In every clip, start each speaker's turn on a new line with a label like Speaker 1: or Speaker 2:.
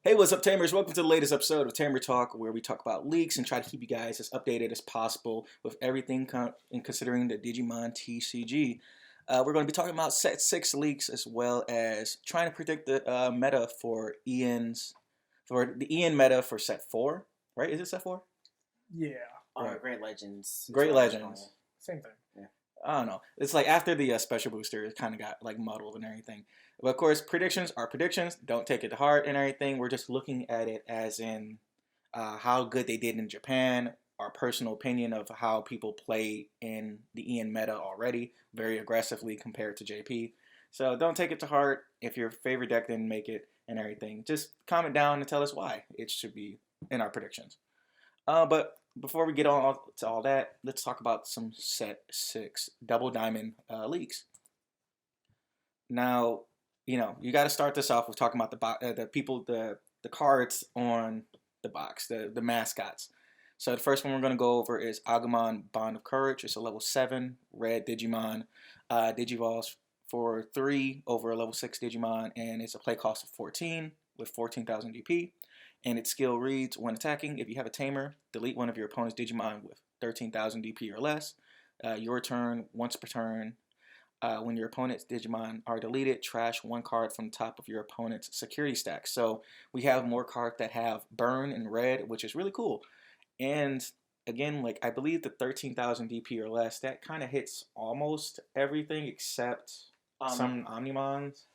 Speaker 1: Hey, what's up, Tamers? Welcome to the latest episode of Tamer Talk, where we talk about leaks and try to keep you guys as updated as possible with everything in considering the Digimon TCG. We're going to be talking about Set 6 leaks as well as trying to predict the meta for the Ian meta for Set 4, right? Is it Set 4?
Speaker 2: Yeah.
Speaker 1: Right.
Speaker 3: Great Legends.
Speaker 1: Great Legends.
Speaker 2: Same thing.
Speaker 3: Yeah.
Speaker 1: I don't know. It's like after the special booster, it kind of got like muddled and everything. But of course, predictions are predictions. Don't take it to heart and everything. We're just looking at it as in how good they did in Japan, our personal opinion of how people play in the Ian meta already, very aggressively compared to JP. So don't take it to heart if your favorite deck didn't make it and everything. Just comment down and tell us why it should be in our predictions. But before we get on to all that, let's talk about some Set 6 Double Diamond leaks. Now, you got to start this off with talking about the cards on the box, the mascots. So the first one we're going to go over is Agumon Bond of Courage. It's a level 7 red Digimon. Digivolves for 3 over a level 6 Digimon, and it's a play cost of 14 with 14,000 DP. And its skill reads, when attacking, if you have a Tamer, delete one of your opponent's Digimon with 13,000 DP or less. Your turn, once per turn. When your opponent's Digimon are deleted, trash one card from the top of your opponent's security stack. So we have more cards that have burn and red, which is really cool. And again, like I believe the 13,000 DP or less, that kind of hits almost everything except some Omnimons.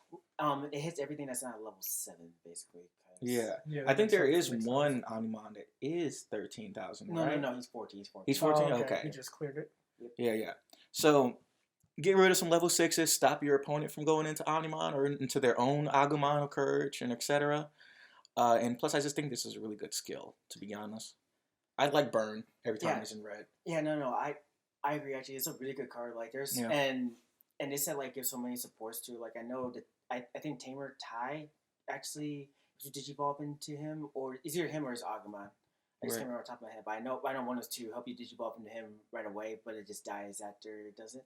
Speaker 3: It hits everything that's not level 7, basically.
Speaker 1: Yeah, I think there is one Omnimon that is 13,000, right?
Speaker 3: No, he's 14.
Speaker 1: He's 14?
Speaker 2: Oh,
Speaker 1: okay.
Speaker 2: He just cleared it.
Speaker 1: Yeah. So get rid of some level 6s, stop your opponent from going into Omnimon or into their own Agumon of Courage and etc. And plus, I just think this is a really good skill, to be honest. I'd like burn every time he's in red.
Speaker 3: Yeah, no, I agree, actually. It's a really good card. Like, there's, and they said, like, give so many supports to, like, I know that, I think Tamer Tai actually digivolve into him, or is either him or his Agumon. I just can't remember off the top of my head, but I know one of those two help you digivolve into him right away, but it just dies after it does it.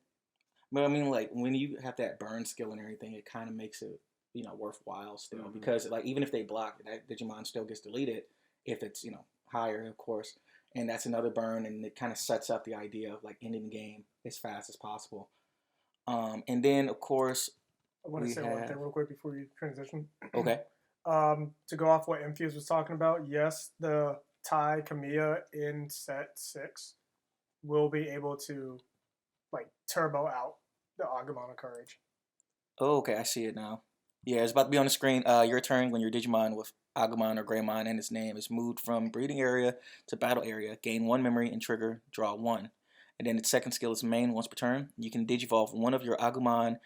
Speaker 1: But I mean, like, when you have that burn skill and everything, it kind of makes it, worthwhile still. Mm-hmm. Because, like, even if they block, that Digimon still gets deleted if it's, higher, of course. And that's another burn, and it kind of sets up the idea of, like, ending the game as fast as possible. And then, of course,
Speaker 2: I want to say one thing real quick before you transition.
Speaker 1: Okay.
Speaker 2: To go off what Infuse was talking about, yes, the Tai Kamiya in Set 6 will be able to, like, turbo out the Agumon of Courage.
Speaker 1: Oh, okay, I see it now. Yeah, it's about to be on the screen. Your turn when your Digimon with Agumon or Greymon in its name is moved from breeding area to battle area. Gain 1 memory and trigger, draw 1. And then its second skill is main once per turn. You can Digivolve one of your Agumon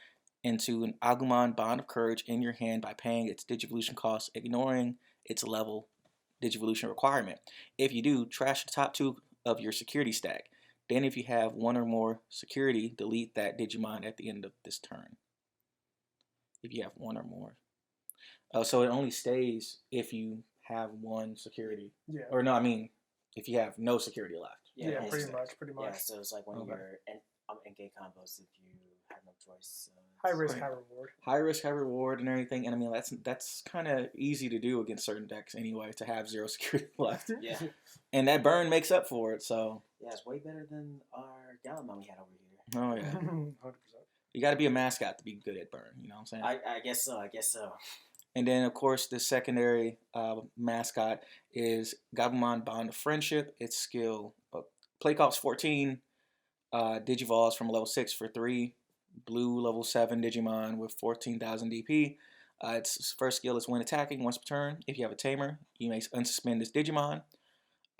Speaker 1: into an Agumon Bond of Courage in your hand by paying its Digivolution cost, ignoring its level Digivolution requirement. If you do, trash the top 2 of your security stack. Then if you have 1 or more security, delete that Digimon at the end of this turn. If you have 1 or more. So it only stays if you have 1 security.
Speaker 2: Yeah.
Speaker 1: Or no, I mean, if you have no security left.
Speaker 2: Yeah, pretty much.
Speaker 3: Yeah, so it's like one of your NK combos if you have no choice.
Speaker 2: High risk, high reward.
Speaker 1: High risk, high reward and everything. And I mean, that's kind of easy to do against certain decks anyway, to have 0 security left.
Speaker 3: Yeah.
Speaker 1: And that burn makes up for it, so.
Speaker 3: Yeah, it's way better than our Galamon we had over here.
Speaker 1: Oh, yeah.
Speaker 2: 100%.
Speaker 1: You got to be a mascot to be good at burn, you know what I'm saying?
Speaker 3: I guess so.
Speaker 1: And then, of course, the secondary mascot is Gabumon Bond of Friendship. Its skill, play cost 14, Digivolves from level 6 for 3, blue level 7 Digimon with 14,000 DP. Its first skill is when attacking once per turn. If you have a Tamer, you may unsuspend this Digimon.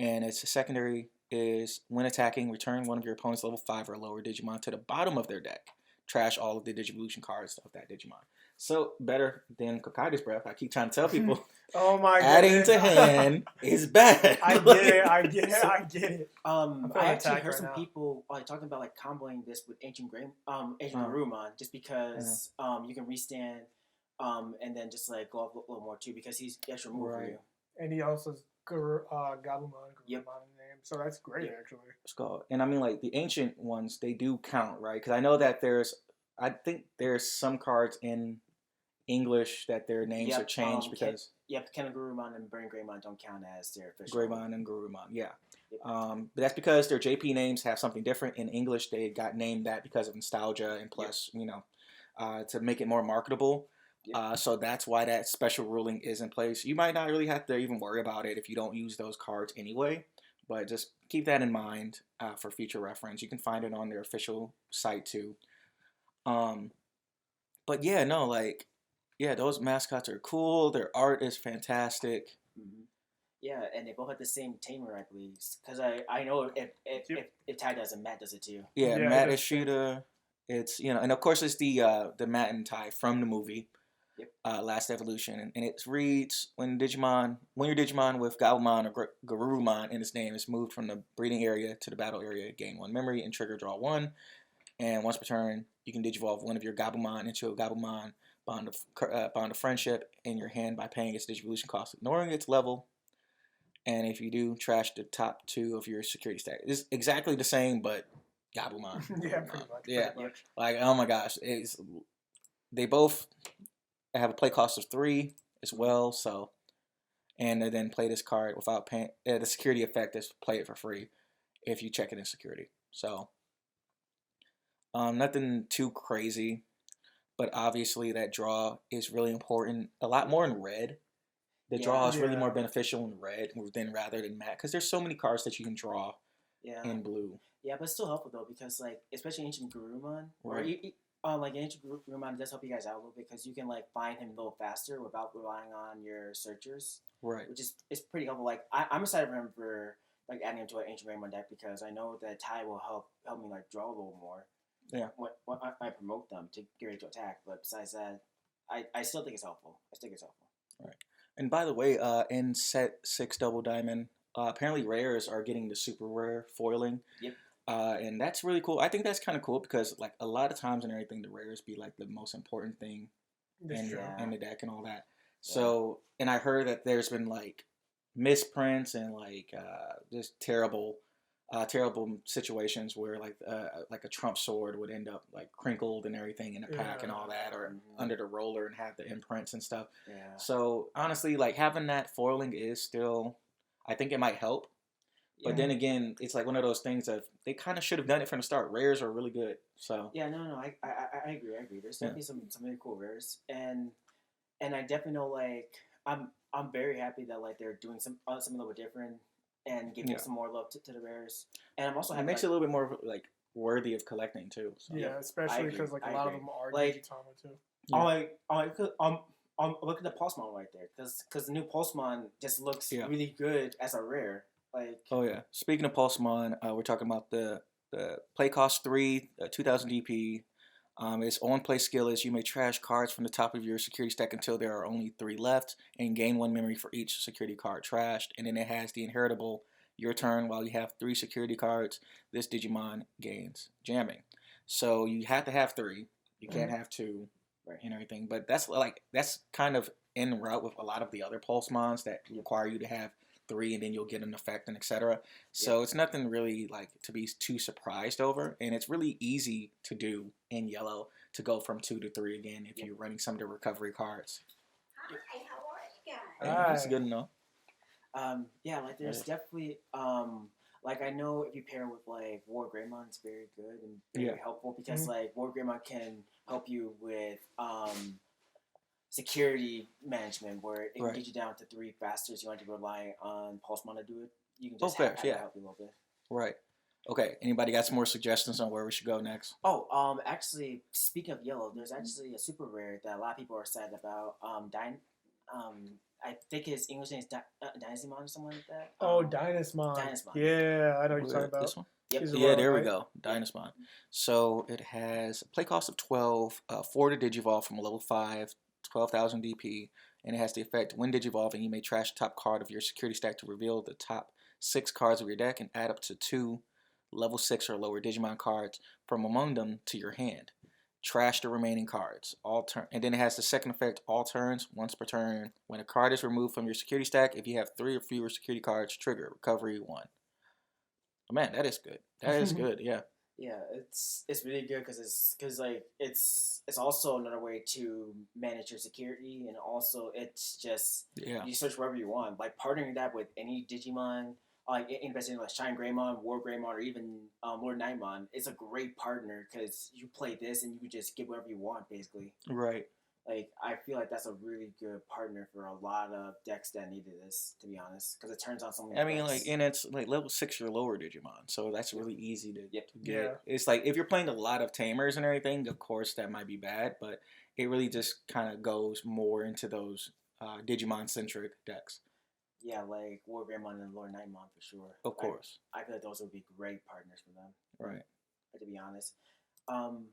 Speaker 1: And its secondary is when attacking, return one of your opponent's level 5 or lower Digimon to the bottom of their deck. Trash all of the Digivolution cards of that Digimon. So better than Kokaida's Breath. I keep trying to tell people.
Speaker 2: Oh my god.
Speaker 1: Adding to hand is bad.
Speaker 2: I get it.
Speaker 3: I actually heard some people talking about like comboing this with Ancient Garurumon, just because you can restand and then just like go up a little more too, because he's extra move for you.
Speaker 2: And he also has Gabumon in the name, so that's great actually.
Speaker 1: It's called, and I mean like the ancient ones, they do count, right? Because I know that I think there's some cards in English that their names are changed because
Speaker 3: Yep, Kenagurumon and Burning Greymon don't count as their official.
Speaker 1: Greymon and Gurumon, yeah.
Speaker 3: Yep.
Speaker 1: But that's because their JP names have something different. In English, they got named that because of nostalgia and plus, to make it more marketable.
Speaker 3: Yep.
Speaker 1: So that's why that special ruling is in place. You might not really have to even worry about it if you don't use those cards anyway, but just keep that in mind for future reference. You can find it on their official site too. But yeah, no, like, yeah, those mascots are cool. Their art is fantastic.
Speaker 3: Mm-hmm. Yeah, and they both have the same tamer, I believe. Because I know if Ty does it, Matt does it too.
Speaker 1: Yeah, Matt Ishida. It's and of course it's the Matt and Ty from the movie.
Speaker 3: Yep.
Speaker 1: Last Evolution, and it reads when your Digimon with Gabumon or Garurumon in its name is moved from the breeding area to the battle area, gain 1 memory and trigger draw 1. And once per turn, you can digivolve one of your Gabumon into a Gabumon bond of friendship in your hand by paying its digivolution cost, ignoring its level. And if you do, trash the top 2 of your security stack. It's exactly the same, but Gabumon.
Speaker 2: Yeah, pretty much.
Speaker 1: Yeah,
Speaker 2: pretty much.
Speaker 1: like oh my gosh, they both have a play cost of 3 as well. So, and they then play this card without paying. The security effect is play it for free if you check it in security. So. Nothing too crazy, but obviously that draw is really important. A lot more in red. The draw is really more beneficial in red rather than matte because there's so many cards that you can draw in blue.
Speaker 3: Yeah, but it's still helpful though because like especially Ancient Gurumon,
Speaker 1: right?
Speaker 3: Like Ancient Gurumon does help you guys out a little bit because you can like find him a little faster without relying on your searchers.
Speaker 1: Right.
Speaker 3: Which is it's pretty helpful. Like I'm excited for him for like adding him to an Ancient Greymon deck because I know that Ty will help me like draw a little more.
Speaker 1: Yeah.
Speaker 3: When I promote them to get ready to attack, but besides that, I still think it's helpful.
Speaker 1: Right. And by the way, in set 6 Double Diamond, apparently rares are getting the super rare foiling.
Speaker 3: Yep.
Speaker 1: And that's really cool. I think that's kind of cool because like a lot of times and everything, the rares be like the most important thing in the deck and all that. Yeah. So, and I heard that there's been like misprints and like just terrible situations where like a Trump sword would end up like crinkled and everything in the pack and all that, or under the roller and have the imprints and stuff.
Speaker 3: Yeah.
Speaker 1: So honestly, like having that foiling is still, I think it might help. But then again, it's like one of those things that they kind of should have done it from the start. Rares are really good. So
Speaker 3: yeah, no, I agree. There's definitely some really cool rares, and I definitely know like I'm very happy that like they're doing something a little bit different. And giving some more love to the rares, and I'm also happy.
Speaker 1: It makes it a little bit more like worthy of collecting too. So.
Speaker 2: Yeah, especially because like a lot of them are
Speaker 3: like
Speaker 2: Digitama too.
Speaker 3: I'm look at the Pulsemon right there because the new Pulsemon just looks really good as a rare. Like
Speaker 1: oh yeah, speaking of Pulsemon, we're talking about the play cost 3, 2000 DP. Its on play skill is you may trash cards from the top of your security stack until there are only 3 left and gain 1 memory for each security card trashed. And then it has the inheritable your turn while you have 3 security cards. This Digimon gains jamming. So you have to have 3. You can't have 2 and everything. But that's kind of en route with a lot of the other Pulsemons that require you to have 3 and then you'll get an effect and etc. So it's nothing really like to be too surprised over, and it's really easy to do in yellow to go from 2 to 3 again if you're running some of the recovery cards.
Speaker 4: Hi, how are you guys?
Speaker 1: Yeah, that's good enough.
Speaker 3: Yeah, like there's definitely like I know if you pair with like War Greymon, it's very good and very helpful because like War Greymon can help you with security management where it can get you down to 3 faster, so you don't have to rely on Pulsemon to do it. You can just have it help you a little bit. Right.
Speaker 1: Okay. Anybody got some more suggestions on where we should go next?
Speaker 3: Oh, actually, speaking of yellow, there's actually a super rare that a lot of people are excited about. I think his English name is Dynasmon or something like that.
Speaker 2: Dynasmon. Yeah, I know what you're talking about.
Speaker 1: This one?
Speaker 3: Yep.
Speaker 1: Yeah, there we go. Dynasmon. So it has a play cost of 12, 4 to Digivolve from level 5, 12,000 DP, and it has the effect when Digivolving, you may trash the top card of your security stack to reveal the top 6 cards of your deck and add up to 2 level 6 or lower Digimon cards from among them to your hand. Trash the remaining cards. And then it has the second effect, all turns, once per turn. When a card is removed from your security stack, if you have 3 or fewer security cards, trigger recovery 1. Oh man, that is good. That is good, yeah.
Speaker 3: Yeah, it's really good because like it's also another way to manage your security, and also it's just
Speaker 1: Yeah.
Speaker 3: you search wherever you want. Like partnering that with any Digimon, like investing in like Shine Greymon, War Greymon, or even Lord Nightmon, it's a great partner because you play this and you can just get whatever you want basically.
Speaker 1: Right.
Speaker 3: Like I feel like that's a really good partner for a lot of decks that needed this, to be honest, because it turns on so many.
Speaker 1: I mean,
Speaker 3: decks.
Speaker 1: like, and it's like level 6 or lower Digimon, so that's really easy to
Speaker 3: Yep.
Speaker 1: get.
Speaker 2: Yeah.
Speaker 1: It's like if you're playing a lot of Tamers and everything, of course that might be bad, but it really just kind of goes more into those Digimon centric decks.
Speaker 3: Yeah, like War Greymon and Lord Nightmon for sure.
Speaker 1: Of course.
Speaker 3: I feel like those would be great partners for them.
Speaker 1: Right.
Speaker 3: To be honest. And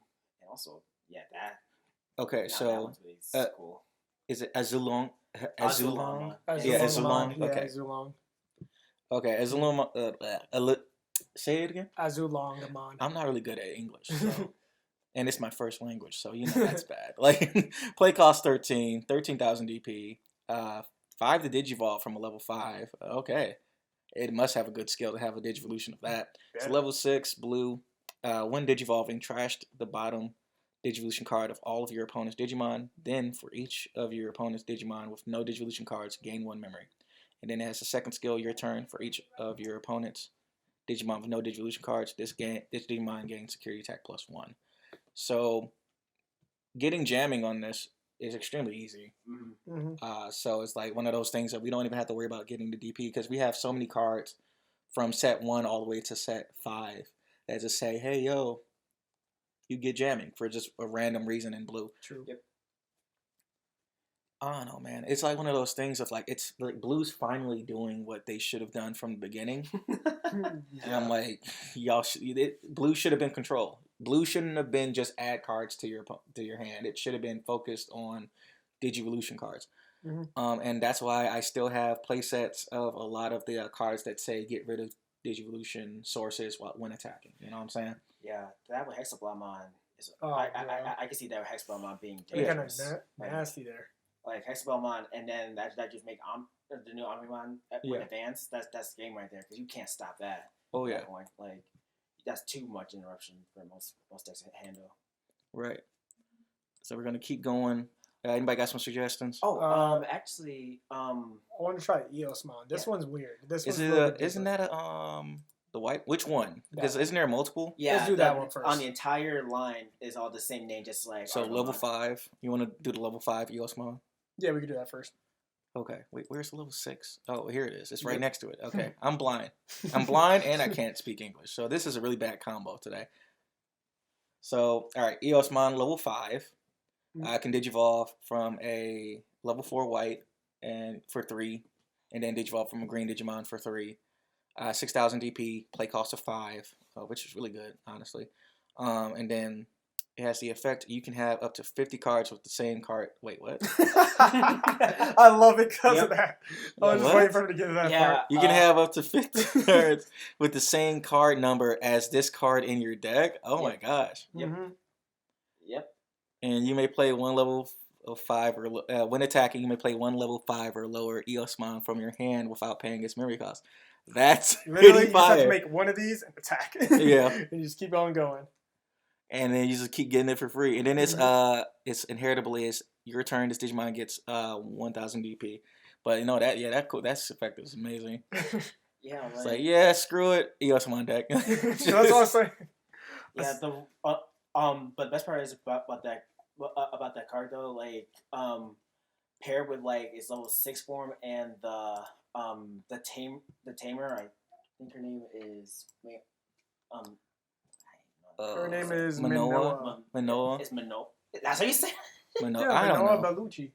Speaker 3: also, yeah, that.
Speaker 1: Okay,
Speaker 3: That
Speaker 1: so
Speaker 3: one's really cool.
Speaker 1: is it Azulong?
Speaker 3: Azulong.
Speaker 1: Yeah, Azulong.
Speaker 2: Yeah,
Speaker 1: Okay.
Speaker 2: Azulong.
Speaker 1: Okay, Azulong. Say it again.
Speaker 2: Azulongamon.
Speaker 1: I'm not really good at English, so. And it's my first language, so that's bad. Like play cost 13,000 DP, 5 to Digivolve from a level 5. Okay, it must have a good skill to have a Digivolution of that. It's level 6 blue. When Digivolving, trashed the bottom Digivolution card of all of your opponent's Digimon. Then for each of your opponent's Digimon with no Digivolution cards, gain 1 memory. And then it has a second skill, your turn. For each of your opponent's Digimon with no Digivolution cards, this Digimon gains security attack +1. So getting jamming on this is extremely easy. So it's like one of those things that we don't even have to worry about getting the DP because we have so many cards from set 1 all the way to set 5 that just say, hey, yo, you get jamming for just a random reason in blue.
Speaker 2: True.
Speaker 3: Yep.
Speaker 1: I don't know, man. It's like one of those things of like, it's like blue's finally doing what they should have done from the beginning. And I'm like, blue should have been control. Blue shouldn't have been just add cards to your hand. It should have been focused on Digivolution cards. And that's why I still have play sets of a lot of the cards that say get rid of Digivolution sources when attacking. You know what I'm saying?
Speaker 3: Yeah, that with Hexablamon is.
Speaker 2: Oh,
Speaker 3: I can see that with Hexablamon being
Speaker 2: Kind
Speaker 3: dangerous.
Speaker 2: of nasty there.
Speaker 3: Like Hexablamon, and then that just make the new Omnimon with advance. That's the game right there because you can't stop that.
Speaker 1: Oh yeah.
Speaker 3: That point. Like that's too much interruption for most decks to handle.
Speaker 1: Right. So we're gonna keep going. Anybody got some suggestions?
Speaker 3: Oh, actually,
Speaker 2: I want to try Eosmon. This one's weird. This
Speaker 1: Is
Speaker 2: one's
Speaker 1: it? Isn't that the white? Which one? Because isn't there multiple?
Speaker 3: Yeah,
Speaker 2: let's do that one first.
Speaker 3: On the entire line is all the same name, just like
Speaker 1: so level 5. You want to do the level 5 Eosmon?
Speaker 2: Yeah, we can do that first.
Speaker 1: Okay. Wait, where's the level 6? Oh, here it is. It's right next to it. Okay. I'm blind. I'm blind and I can't speak English. So this is a really bad combo today. So, all right. Eosmon level 5. I can Digivolve from a level 4 white and for 3. And then Digivolve from a green Digimon for 3. 6,000 DP, play cost of 5, which is really good, honestly. And then it has the effect you can have up to 50 cards with the same card. Wait, what?
Speaker 2: I love it because of that. I was just waiting for him to get to that part.
Speaker 1: You can have up to 50 cards with the same card number as this card in your deck. Oh my gosh.
Speaker 3: Yep.
Speaker 1: And you may play one level of 5 or when attacking, you may play one level 5 or lower Eosmon from your hand without paying its memory cost. That's
Speaker 2: literally
Speaker 1: pretty
Speaker 2: you just have
Speaker 1: fire.
Speaker 2: to make one of these and attack.
Speaker 1: Yeah.
Speaker 2: And you just keep on going. And
Speaker 1: then you just keep getting it for free. And then it's inheritably is your turn. This Digimon gets 1,000 DP. But you know that's cool. That's effective. It's amazing.
Speaker 3: Yeah.
Speaker 1: It's like screw it. Eosmon deck.
Speaker 2: That's what I'm saying.
Speaker 3: Yeah. But the best part is about that card though, like paired with like its level 6 form and the Tamer. I think her name is
Speaker 2: her name is
Speaker 1: Manoa.
Speaker 3: It's Manoa. That's how you say it?
Speaker 1: Manoa.
Speaker 2: Yeah,
Speaker 1: I don't know.
Speaker 2: Bellucci.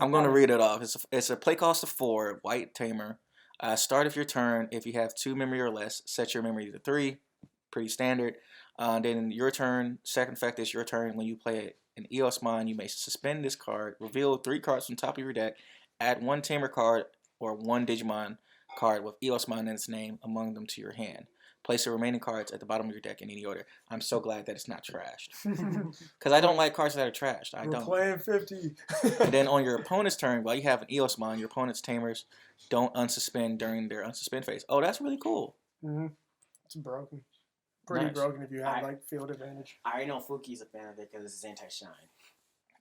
Speaker 1: I'm going to read it off. It's a play cost of 4, white Tamer. Start of your turn. If you have 2 memory or less, set your memory to 3. Pretty standard. Then your turn. Second effect is your turn. When you play an Eosmon, you may suspend this card. Reveal 3 cards from top of your deck. Add 1 Tamer card or 1 Digimon card with Eosmon in its name among them to your hand. Place the remaining cards at the bottom of your deck in any order. I'm so glad that it's not trashed. Because I don't like cards that are trashed.
Speaker 2: We're playing 50.
Speaker 1: And then on your opponent's turn, while you have an Eosmon, your opponent's Tamers don't unsuspend during their unsuspend phase. Oh, that's really cool.
Speaker 2: It's broken. pretty
Speaker 1: Nice.
Speaker 2: broken if you have like field advantage.
Speaker 3: I already know Fuki's a fan of it because it's anti-shine.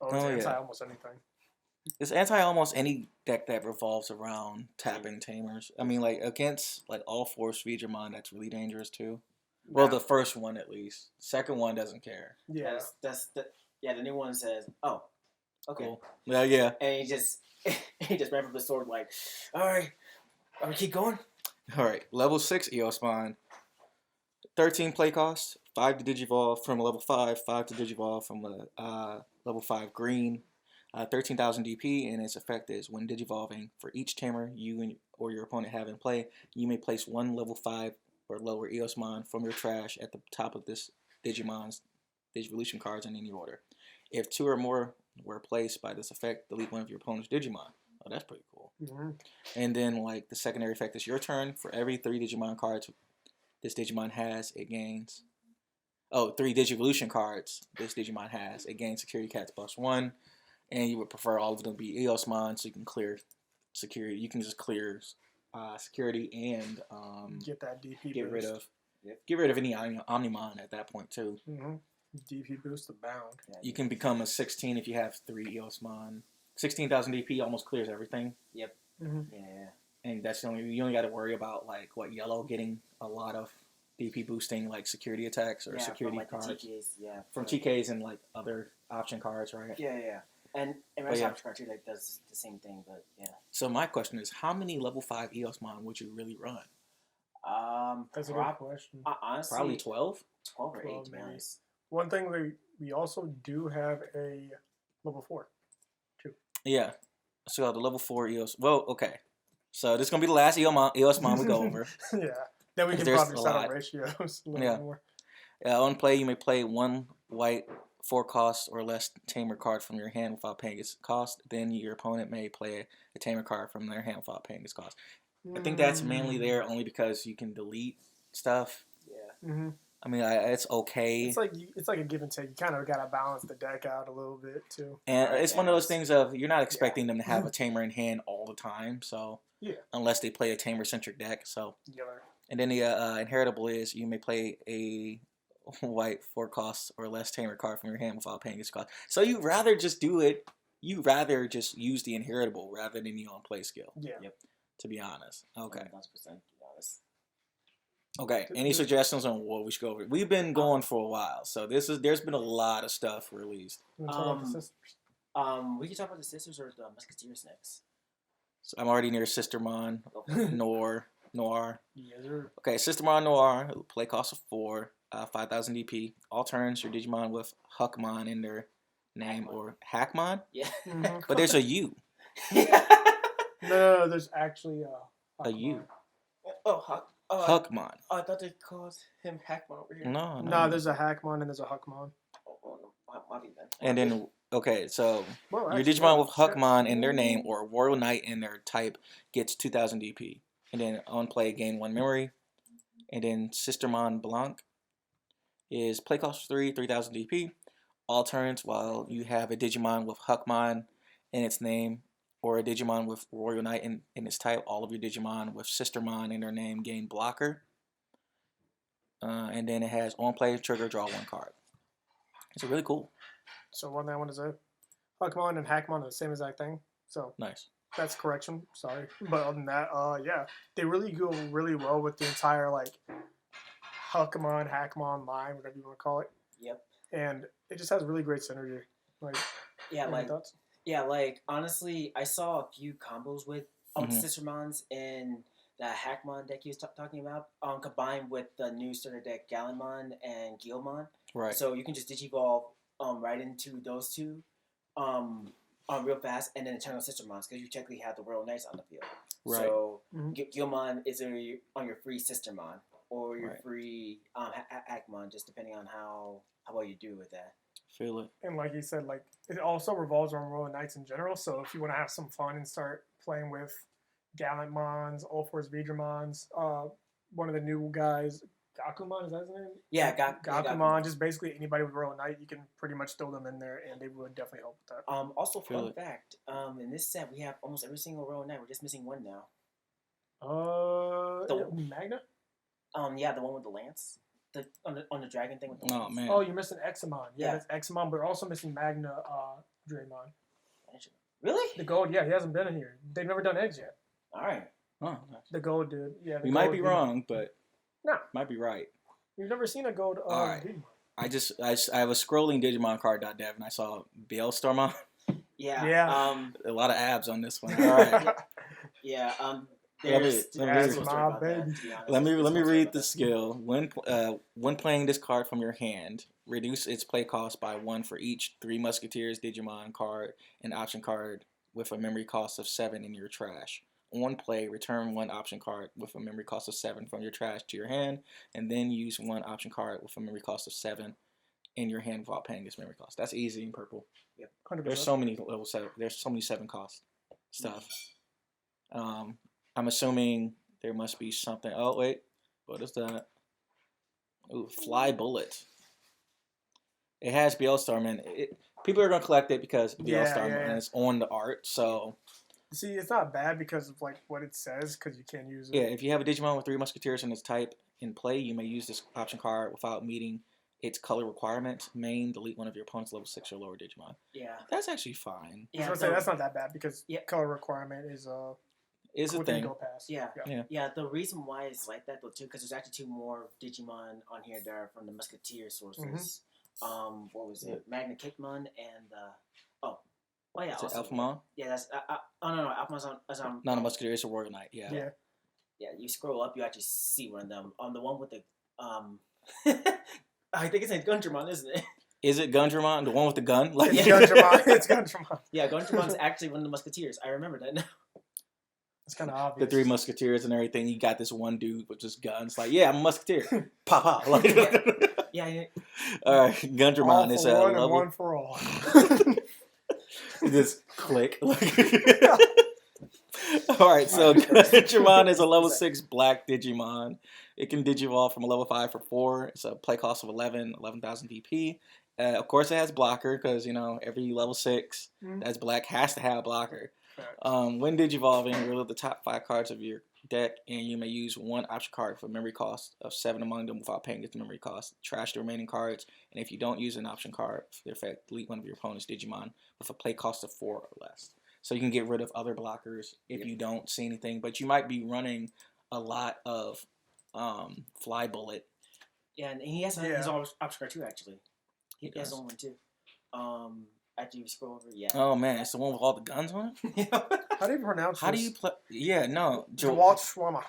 Speaker 2: Oh, it's
Speaker 1: Oh, yeah.
Speaker 2: anti almost anything.
Speaker 1: It's anti almost any deck that revolves around tapping Tamers. I mean, like against like all Force Veedramon, that's really dangerous too. Well, the first one at least. The second one doesn't care.
Speaker 2: Yeah.
Speaker 3: The new one says, "Oh, okay."
Speaker 1: Cool. Yeah.
Speaker 3: And he just ran from the sword like, "All right, I'm gonna keep going."
Speaker 1: All right. Level 6 Eosmon. 13 play cost. 5 to Digivolve from level 5. 5 to Digivolve from level 5 green. 13,000 DP, and its effect is when digivolving, for each tamer you or your opponent have in play, you may place one level 5 or lower Eosmon from your trash at the top of this Digimon's Digivolution cards in any order. If 2 or more were placed by this effect, delete one of your opponent's Digimon. Oh, that's pretty cool.
Speaker 2: Mm-hmm.
Speaker 1: And then, like, the secondary effect is your turn. For every 3 Digimon cards this Digimon has, it gains... 3 Digivolution cards this Digimon has, it gains Security Cats +1. And you would prefer all of them to be Eosmon, so you can clear security. You can just clear security and
Speaker 2: get that DP
Speaker 1: get
Speaker 2: boost.
Speaker 1: Get rid of any Omnimon at that point too.
Speaker 2: Mm-hmm. DP boost abound.
Speaker 1: You can become a 16 if you have 3 Eosmon. 16,000 DP almost clears everything.
Speaker 3: Yep.
Speaker 2: Mm-hmm.
Speaker 3: Yeah.
Speaker 1: And that's you only got to worry about like yellow getting a lot of DP boosting like security attacks or security
Speaker 3: from,
Speaker 1: cards.
Speaker 3: The TKs,
Speaker 1: from TKs and like other option cards, right?
Speaker 3: Yeah. And Red Option card too like does the same thing, but yeah.
Speaker 1: So my question is, how many level 5 Eosmon would you really run?
Speaker 2: That's a good question.
Speaker 3: Honestly,
Speaker 1: probably 12.
Speaker 3: 12 or 8
Speaker 2: 12
Speaker 3: to be
Speaker 2: maybe.
Speaker 3: honest.
Speaker 2: One thing we also do have a level 4 too.
Speaker 1: Yeah. So the level 4 Eos. Well, okay. So this is gonna be the last Eosmon we go over.
Speaker 2: Yeah. Then we can
Speaker 1: There's
Speaker 2: probably
Speaker 1: a
Speaker 2: set
Speaker 1: lot.
Speaker 2: up ratios a little more.
Speaker 1: On play, you may play 1 white 4 cost or less tamer card from your hand without paying its cost. Then your opponent may play a tamer card from their hand without paying its cost. I think that's mainly there only because you can delete stuff.
Speaker 3: Yeah.
Speaker 2: Mm-hmm.
Speaker 1: I mean, it's okay.
Speaker 2: It's like a give and take. You kind of got to balance the deck out a little bit too.
Speaker 1: And it's one of those things of you're not expecting them to have a tamer in hand all the time. So unless they play a tamer centric deck. So and then the inheritable is you may play a white 4 costs or less tamer card from your hand without paying its cost. So you rather just do it. You rather just use the inheritable rather than the on play skill.
Speaker 2: Yeah.
Speaker 3: Yep.
Speaker 1: To be honest. Okay.
Speaker 3: 1,000% to be honest.
Speaker 1: Okay. Any suggestions on what we should go over? We've been going for a while, so there's been a lot of stuff released.
Speaker 2: You wanna talk about the sisters?
Speaker 3: We can talk about the sisters or the Musketeers next.
Speaker 1: So I'm already near Sistermon, Noir.
Speaker 2: Yes, sir.
Speaker 1: Okay, Sistermon Noir, play cost of 4, 5,000 DP. All turns your Digimon with Huckmon in their name or Hackmon.
Speaker 3: Yeah.
Speaker 2: Mm-hmm.
Speaker 1: But there's a U.
Speaker 2: No, there's actually
Speaker 1: A U. Huckmon.
Speaker 3: I thought they called him Hackmon over here.
Speaker 1: No.
Speaker 2: there's a Hackmon and there's a Huckmon.
Speaker 3: Might be then.
Speaker 1: And then, okay, so
Speaker 2: Well,
Speaker 1: your
Speaker 2: actually,
Speaker 1: Digimon with Huckmon in their name or Royal Knight in their type gets 2,000 DP. And then on play, gain 1 memory. And then Sistermon Blanc is play cost 3,000 DP. All turns while you have a Digimon with Huckmon in its name or a Digimon with Royal Knight in its type, all of your Digimon with Sistermon in their name gain blocker. And then it has on play, trigger, draw 1 card. It's really cool.
Speaker 2: So one thing I want to say, Huckmon and Hackmon are the same exact thing. So
Speaker 1: Nice.
Speaker 2: that's correction. Sorry, but other than that, they really go really well with the entire like Huckmon, Hackmon line, whatever you want to call it.
Speaker 3: Yep.
Speaker 2: And it just has really great synergy. Like, any thoughts?
Speaker 3: Honestly, I saw a few combos with
Speaker 1: Mhm.
Speaker 3: Sistermons in the Hackmon deck he was talking about, combined with the new starter deck Gallimon and Guilmon.
Speaker 1: Right.
Speaker 3: So you can just digivolve right into those two real fast, and then Eternal Sistermons, because you technically have the Royal Knights on the field.
Speaker 1: Right.
Speaker 3: So
Speaker 2: Mhm.
Speaker 3: Guilmon is on your free Sistermon or your
Speaker 1: Right.
Speaker 3: free Hackmon, just depending on how well you do with that.
Speaker 1: Feel it.
Speaker 2: And like you said, like it also revolves around Royal Knights in general. So if you want to have some fun and start playing with Gallantmons, All Force Veedramons, one of the new guys, Gakumon, is that his name?
Speaker 3: Yeah,
Speaker 2: Gakumon. Just basically anybody with Royal Knight, you can pretty much throw them in there, and they would definitely help with that.
Speaker 3: Also,
Speaker 1: Feel
Speaker 3: fun
Speaker 1: it.
Speaker 3: fact, in this set we have almost every single Royal Knight. We're just missing one now.
Speaker 2: Magna.
Speaker 3: Yeah, the one with the lance. on the dragon thing with the
Speaker 1: Oh
Speaker 3: wings.
Speaker 1: man.
Speaker 2: Oh, you're missing Examon. Yeah,
Speaker 3: Yeah.
Speaker 2: that's Examon, but we're also missing Magna Draymon.
Speaker 3: Really?
Speaker 2: The gold, yeah, he hasn't been in here. They've never done eggs yet.
Speaker 3: All right.
Speaker 1: Oh,
Speaker 2: The gold dude. Yeah, the
Speaker 1: we might
Speaker 2: gold
Speaker 1: be
Speaker 2: Demon.
Speaker 1: wrong, but
Speaker 2: No.
Speaker 1: might be right.
Speaker 2: You've never seen a gold
Speaker 1: Alright.
Speaker 2: Demon.
Speaker 1: I was scrolling DigimonCard.dev and I saw Bielstormon.
Speaker 3: Yeah.
Speaker 2: Yeah.
Speaker 1: A lot of abs on this one. All right.
Speaker 3: Yeah.
Speaker 1: Let
Speaker 3: There's
Speaker 1: me-
Speaker 3: a story about that, to be honest.
Speaker 1: Let me
Speaker 3: There's a story
Speaker 1: read
Speaker 3: about
Speaker 1: the
Speaker 3: that.
Speaker 1: skill. When playing this card from your hand, reduce its play cost by 1 for each 3 Musketeers Digimon card and option card with a memory cost of 7 in your trash. On play, return 1 option card with a memory cost of 7 from your trash to your hand, and then use 1 option card with a memory cost of 7 in your hand without paying its memory cost. That's easy in purple.
Speaker 2: 100%.
Speaker 1: There's so many level 7. There's so many 7 cost stuff. I'm assuming there must be something. Oh wait, what is that? Ooh, Fly Bullet. It has Bielstorm. People are gonna collect it because Bielstorm and it's on the art. So
Speaker 2: See, it's not bad because of like what it says, because you can't use it.
Speaker 1: yeah, if you have a Digimon with 3 Musketeers in its type in play, you may use this option card without meeting its color requirements. Main, delete one of your opponent's level 6 or lower Digimon.
Speaker 3: Yeah.
Speaker 1: That's actually fine.
Speaker 2: I was gonna say that's not that bad because
Speaker 3: Yeah.
Speaker 2: color requirement is
Speaker 1: Is a
Speaker 2: within
Speaker 1: thing.
Speaker 2: Go Pass.
Speaker 3: Yeah.
Speaker 1: Yeah.
Speaker 3: Yeah, the reason why it's like that though too, because there's actually 2 more Digimon on here that are from the Musketeer sources. What was it? Magna Kickmon and oh yeah,
Speaker 1: Is it
Speaker 3: also,
Speaker 1: Alphamon?
Speaker 3: yeah, that's no, Alphamon's on
Speaker 1: Not a Musketeer, it's a Warrior Knight. Yeah.
Speaker 2: Yeah.
Speaker 3: Yeah, you scroll up, you actually see one of them. The one with the I think it's named Gundramon, isn't it?
Speaker 1: Is it Gundramon, the one with the gun? Like
Speaker 2: It's Gundramon. It's Gundramon.
Speaker 3: Yeah, Gundramon's actually one of the Musketeers. I remember that now.
Speaker 2: It's kind of
Speaker 1: the
Speaker 2: obvious.
Speaker 1: 3 Musketeers and everything. You got this one dude with just guns. Like, yeah, I'm a Musketeer. Pop out. Like,
Speaker 3: Yeah.
Speaker 1: all right,
Speaker 2: All
Speaker 1: Gundramon
Speaker 2: for
Speaker 1: is
Speaker 2: one and
Speaker 1: level.
Speaker 2: one for all.
Speaker 1: Just click. All right, so Digimon is a level 6 black Digimon. It can Digivolve from a level 5 for 4. It's a play cost of 11,000 VP. Of course, it has blocker because, every level 6 that's black has to have a blocker. When Digivolving, reveal the top 5 cards of your deck, and you may use 1 option card for memory cost of 7 among them without paying its memory cost. Trash the remaining cards, and if you don't use an option card, for the effect, delete one of your opponent's Digimon with a play cost of 4 or less. So you can get rid of other blockers if you don't see anything, but you might be running a lot of Fly Bullet.
Speaker 3: Yeah, and he has his own option card too, actually. He has
Speaker 1: does.
Speaker 3: his own one too. After you scroll over, yeah.
Speaker 1: Oh man, it's the one with all the guns on it?
Speaker 2: How do you pronounce
Speaker 1: How do
Speaker 2: this?
Speaker 1: you play? Yeah, no.
Speaker 2: Jawalt Schwama.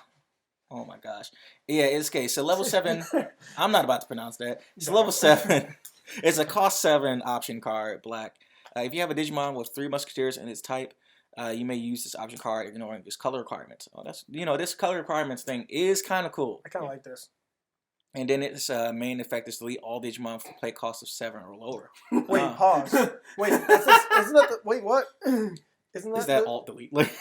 Speaker 1: Oh my gosh. Yeah, it's okay. So level 7, I'm not about to pronounce that. It's level 7. It's a cost 7 option card, black. If you have a Digimon with 3 Musketeers in its type, you may use this option card ignoring this color requirements. Oh, that's this color requirements thing is kind of cool.
Speaker 2: I kind of like this.
Speaker 1: And then its main effect is delete all Digimon for play cost of 7 or lower.
Speaker 2: Wait, pause. Wait, isn't that the, wait, what? Isn't that
Speaker 1: Is that
Speaker 2: the,
Speaker 1: alt delete? Like,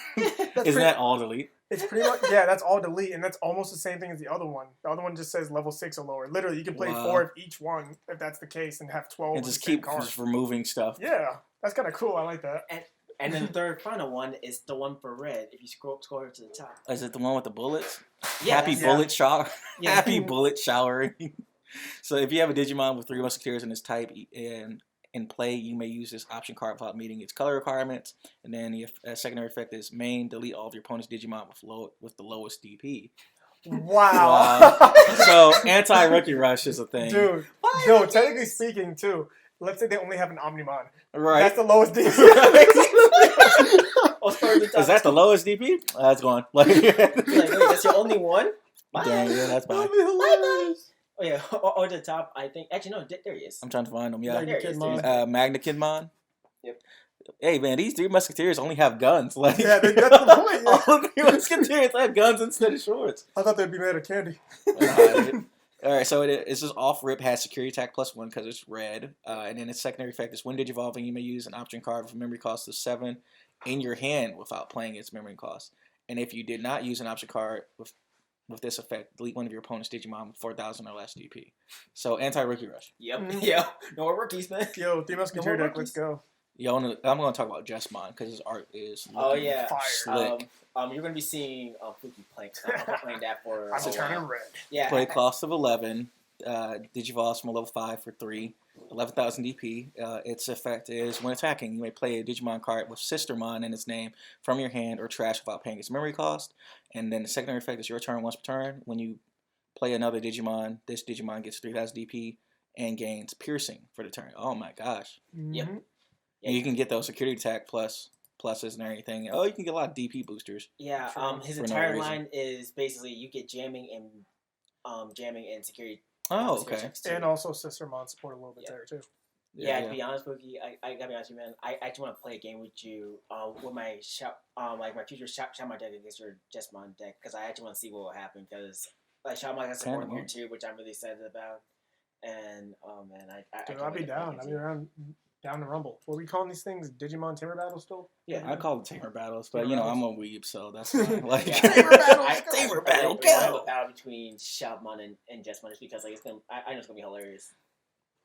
Speaker 2: That's
Speaker 1: isn't that all delete?
Speaker 2: It's pretty much, yeah, that's all delete, and that's almost the same thing as the other one. The other one just says level 6 or lower. Literally, you can play
Speaker 1: Wow.
Speaker 2: 4 of each one if that's the case and have 12
Speaker 1: And
Speaker 2: of the
Speaker 1: just
Speaker 2: same
Speaker 1: keep
Speaker 2: card.
Speaker 1: just removing stuff.
Speaker 2: Yeah, that's kind of cool. I like that.
Speaker 3: And then the third final one is the one for red. If you scroll over to the top.
Speaker 1: Is it the one with the bullets?
Speaker 3: Yeah,
Speaker 1: Happy
Speaker 3: that's-
Speaker 1: bullet shower.
Speaker 3: Yeah.
Speaker 1: Happy bullet showering. So if you have a Digimon with 3 Musketeers in its type and in play, you may use this option card without meeting its color requirements. And then the secondary effect is main, delete all of your opponent's Digimon with the lowest DP.
Speaker 2: Wow.
Speaker 1: So anti-rookie rush is a thing.
Speaker 2: Dude, no, technically speaking, too, let's say they only have an Omnimon.
Speaker 1: Right.
Speaker 2: That's the lowest DP.
Speaker 3: I'll start at the top.
Speaker 1: Is that the lowest DP? That's gone. Like,
Speaker 3: You're like, wait, that's your only one? Bye.
Speaker 1: dang, yeah, that's fine.
Speaker 2: That'd be hilarious.
Speaker 3: Oh yeah, or to the top. I think actually no, there he is.
Speaker 1: I'm trying to find them. Yeah.
Speaker 3: There he is.
Speaker 1: Magna Kidmon.
Speaker 3: Yep.
Speaker 1: Hey man, these 3 Musketeers only have guns. Like,
Speaker 2: Yeah, that's the point. Yeah.
Speaker 1: all 3 Musketeers have guns instead of shorts.
Speaker 2: I thought they'd be made of candy.
Speaker 1: Alright, so it's just off rip, has security attack +1 because it's red. And then its secondary effect is when Digivolving, you may use an option card with a memory cost of 7 in your hand without playing its memory cost. And if you did not use an option card with this effect, delete one of your opponent's Digimon with 4,000 or less DP. So anti-rookie rush.
Speaker 3: Yep.
Speaker 2: Mhm.
Speaker 3: Yeah. No more rookies, man.
Speaker 2: Yo, 3 Musketeer
Speaker 3: No more
Speaker 2: deck, let's go.
Speaker 1: Yo, I'm going to talk about Jesmon because his art is
Speaker 3: Oh
Speaker 1: looking
Speaker 3: yeah.
Speaker 2: Fire.
Speaker 1: slick.
Speaker 3: You're gonna be seeing Fuki playing that for.
Speaker 2: I'm
Speaker 3: a
Speaker 2: turning
Speaker 3: while.
Speaker 2: red.
Speaker 3: Yeah.
Speaker 1: Play cost of 11. Digivolves from a level 5 for 3, 11,000 DP. Its effect is when attacking, you may play a Digimon card with Sistermon in its name from your hand or trash without paying its memory cost. And then the secondary effect is your turn once per turn. When you play another Digimon, this Digimon gets 3,000 DP and gains piercing for the turn. Oh my gosh.
Speaker 3: Yep.
Speaker 1: And you can get those security attack pluses and everything. Oh, you can get a lot of DP boosters.
Speaker 3: Yeah, his entire line is basically you get jamming and security.
Speaker 1: Oh,
Speaker 3: security
Speaker 1: okay.
Speaker 3: checks too.
Speaker 2: And also Sister Mon support a little bit there too.
Speaker 3: Yeah, to be honest, Boogie, I gotta be honest with you, man. I actually want to play a game with you, with my my future Shaman deck against your Jesmon deck, because I actually want to see what will happen. Because like Shaman has support here too, which I'm really excited about. And oh man,
Speaker 2: I'd be down. I'd be down to rumble. What are we calling these things? Digimon Tamer battles still?
Speaker 1: Yeah, I call it Tamer battles, but
Speaker 2: Tamer
Speaker 1: I'm
Speaker 2: battles.
Speaker 1: a weeb, so that's fine. Like
Speaker 2: Tamer battle,
Speaker 1: Tamer battle,
Speaker 3: I have
Speaker 1: go!
Speaker 3: a battle between Shaman and Jesmon just because like I know it's gonna be hilarious.